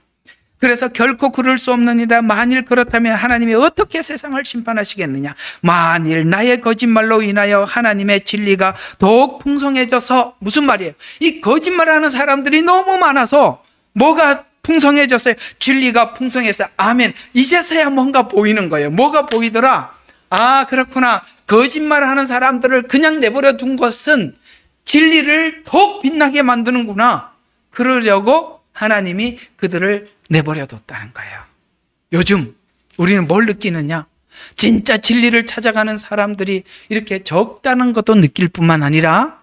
그래서 결코 그럴 수 없느니라. 만일 그렇다면 하나님이 어떻게 세상을 심판하시겠느냐. 만일 나의 거짓말로 인하여 하나님의 진리가 더욱 풍성해져서, 무슨 말이에요? 이 거짓말하는 사람들이 너무 많아서 뭐가 풍성해졌어요? 진리가 풍성해서. 아멘. 이제서야 뭔가 보이는 거예요. 뭐가 보이더라? 아, 그렇구나. 거짓말하는 사람들을 그냥 내버려 둔 것은 진리를 더욱 빛나게 만드는구나. 그러려고 하나님이 그들을 내버려 뒀다는 거예요. 요즘 우리는 뭘 느끼느냐? 진짜 진리를 찾아가는 사람들이 이렇게 적다는 것도 느낄 뿐만 아니라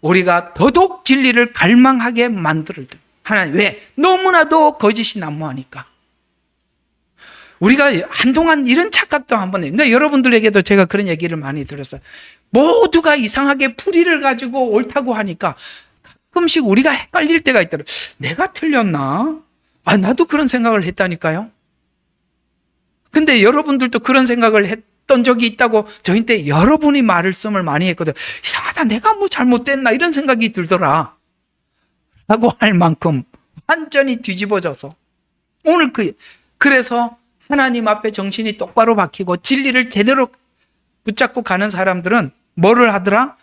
우리가 더더욱 진리를 갈망하게 만들어요. 하나님, 왜? 너무나도 거짓이 난무하니까. 우리가 한동안 이런 착각도 한번 해요. 근데 여러분들에게도 제가 그런 얘기를 많이 들었어요. 모두가 이상하게 풀이를 가지고 옳다고 하니까 가끔씩 우리가 헷갈릴 때가 있더라고요. 내가 틀렸나? 아, 나도 그런 생각을 했다니까요. 근데 여러분들도 그런 생각을 했던 적이 있다고 저한테 여러분이 말씀을 많이 했거든요. 이상하다, 내가 뭐 잘못됐나 이런 생각이 들더라 라고 할 만큼 완전히 뒤집어져서 오늘 그래서 하나님 앞에 정신이 똑바로 박히고 진리를 제대로 붙잡고 가는 사람들은 뭐를 하더라?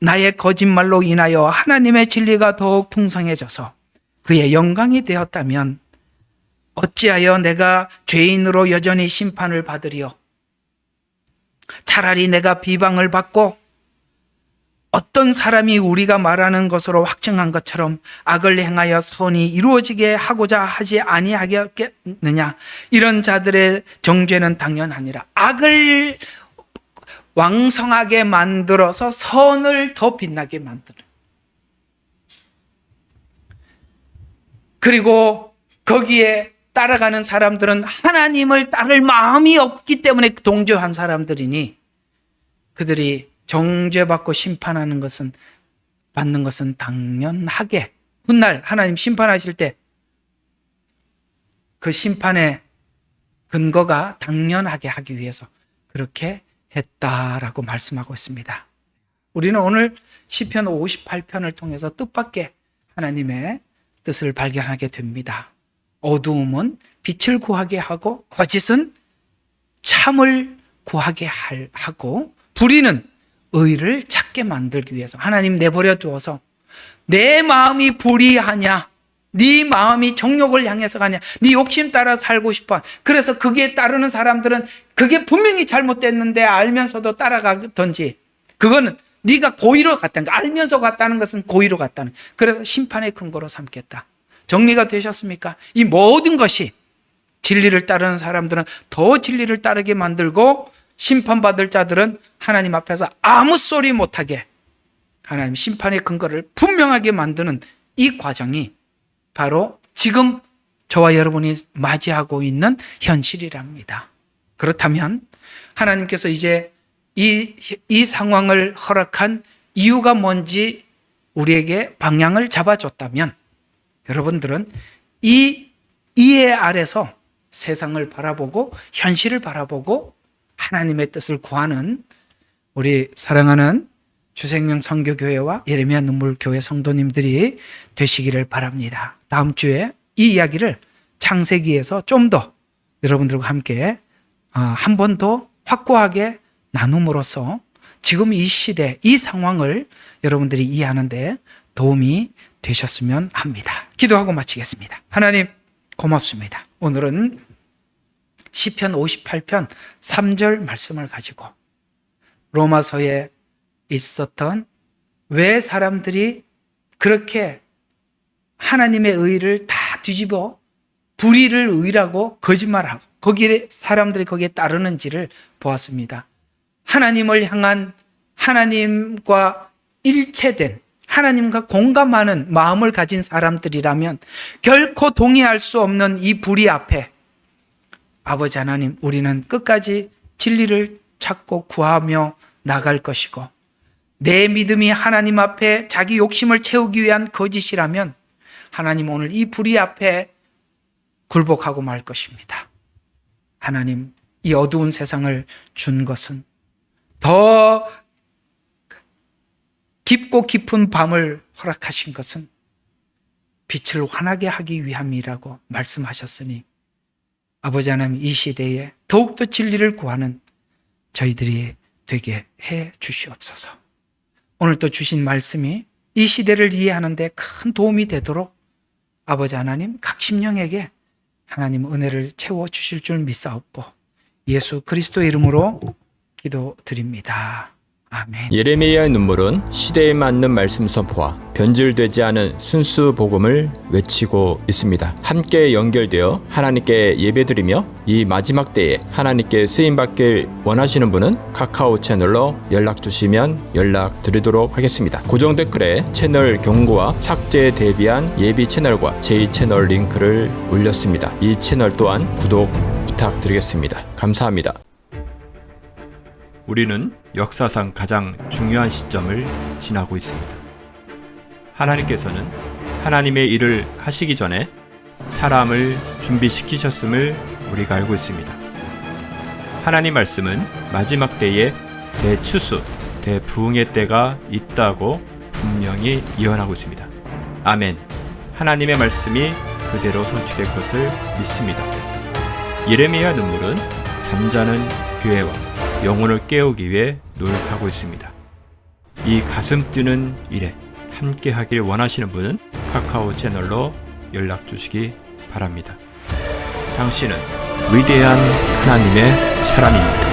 나의 거짓말로 인하여 하나님의 진리가 더욱 풍성해져서 그의 영광이 되었다면 어찌하여 내가 죄인으로 여전히 심판을 받으리요? 차라리 내가 비방을 받고 어떤 사람이 우리가 말하는 것으로 확증한 것처럼 악을 행하여 선이 이루어지게 하고자 하지 아니하겠느냐? 이런 자들의 정죄는 당연하니라. 악을 왕성하게 만들어서 선을 더 빛나게 만드는. 그리고 거기에 따라가는 사람들은 하나님을 따를 마음이 없기 때문에 동조한 사람들이니 그들이 정죄받고 심판하는 것은, 받는 것은 당연하게 훗날 하나님 심판하실 때 그 심판의 근거가 당연하게 하기 위해서 그렇게 했다라고 말씀하고 있습니다. 우리는 오늘 시편 58편을 통해서 뜻밖의 하나님의 뜻을 발견하게 됩니다. 어두움은 빛을 구하게 하고 거짓은 참을 구하게 하고 불의는 의를 찾게 만들기 위해서 하나님 내버려 두어서 내 마음이 불의하냐, 네 마음이 정욕을 향해서 가냐, 네 욕심 따라 살고 싶어. 그래서 그게 따르는 사람들은 그게 분명히 잘못됐는데 알면서도 따라가든지, 그거는 네가 고의로 갔다는 거, 알면서 갔다는 것은 고의로 갔다는, 그래서 심판의 근거로 삼겠다. 정리가 되셨습니까? 이 모든 것이 진리를 따르는 사람들은 더 진리를 따르게 만들고 심판받을 자들은 하나님 앞에서 아무 소리 못하게 하나님 심판의 근거를 분명하게 만드는 이 과정이 바로 지금 저와 여러분이 맞이하고 있는 현실이랍니다. 그렇다면 하나님께서 이제 이 상황을 허락한 이유가 뭔지 우리에게 방향을 잡아줬다면 여러분들은 이 이해 아래서 세상을 바라보고 현실을 바라보고 하나님의 뜻을 구하는 우리 사랑하는 주생명 선교교회와 예레미야 눈물교회 성도님들이 되시기를 바랍니다. 다음 주에 이 이야기를 창세기에서 좀 더 여러분들과 함께 한 번 더 확고하게 나눔으로써 지금 이 시대, 이 상황을 여러분들이 이해하는 데 도움이 되셨으면 합니다. 기도하고 마치겠습니다. 하나님 고맙습니다. 오늘은 시편 58편 3절 말씀을 가지고 로마서에 있었던 왜 사람들이 그렇게 하나님의 의를 다 뒤집어 불의를 의라고 거짓말하고 거기에 사람들이 거기에 따르는지를 보았습니다. 하나님을 향한 하나님과 일체된 하나님과 공감하는 마음을 가진 사람들이라면 결코 동의할 수 없는 이 불의 앞에 아버지 하나님, 우리는 끝까지 진리를 찾고 구하며 나갈 것이고 내 믿음이 하나님 앞에 자기 욕심을 채우기 위한 거짓이라면 하나님 오늘 이 불의 앞에 굴복하고 말 것입니다. 하나님, 이 어두운 세상을 준 것은 더 깊고 깊은 밤을 허락하신 것은 빛을 환하게 하기 위함이라고 말씀하셨으니 아버지 하나님, 이 시대에 더욱더 진리를 구하는 저희들이 되게 해 주시옵소서. 오늘 또 주신 말씀이 이 시대를 이해하는 데 큰 도움이 되도록 아버지 하나님, 각 심령에게 하나님 은혜를 채워 주실 줄 믿사옵고 예수 그리스도의 이름으로 기도드립니다. 아멘. 예레미야의 눈물은 시대에 맞는 말씀 선포와 변질되지 않은 순수 복음을 외치고 있습니다. 함께 연결되어 하나님께 예배드리며 이 마지막 때에 하나님께 쓰임받길 원하시는 분은 카카오 채널로 연락주시면 연락드리도록 하겠습니다. 고정 댓글에 채널 경고와 착제에 대비한 예비 채널과 제2채널 링크를 올렸습니다. 이 채널 또한 구독 부탁드리겠습니다. 감사합니다. 우리는 역사상 가장 중요한 시점을 지나고 있습니다. 하나님께서는 하나님의 일을 하시기 전에 사람을 준비시키셨음을 우리가 알고 있습니다. 하나님 말씀은 마지막 때에 대추수, 대부흥의 때가 있다고 분명히 예언하고 있습니다. 아멘. 하나님의 말씀이 그대로 성취될 것을 믿습니다. 예레미야 눈물은 잠자는 교회와 영혼을 깨우기 위해 노력하고 있습니다. 이 가슴 뛰는 일에 함께 하길 원하시는 분은 카카오 채널로 연락 주시기 바랍니다. 당신은 위대한 하나님의 사람입니다.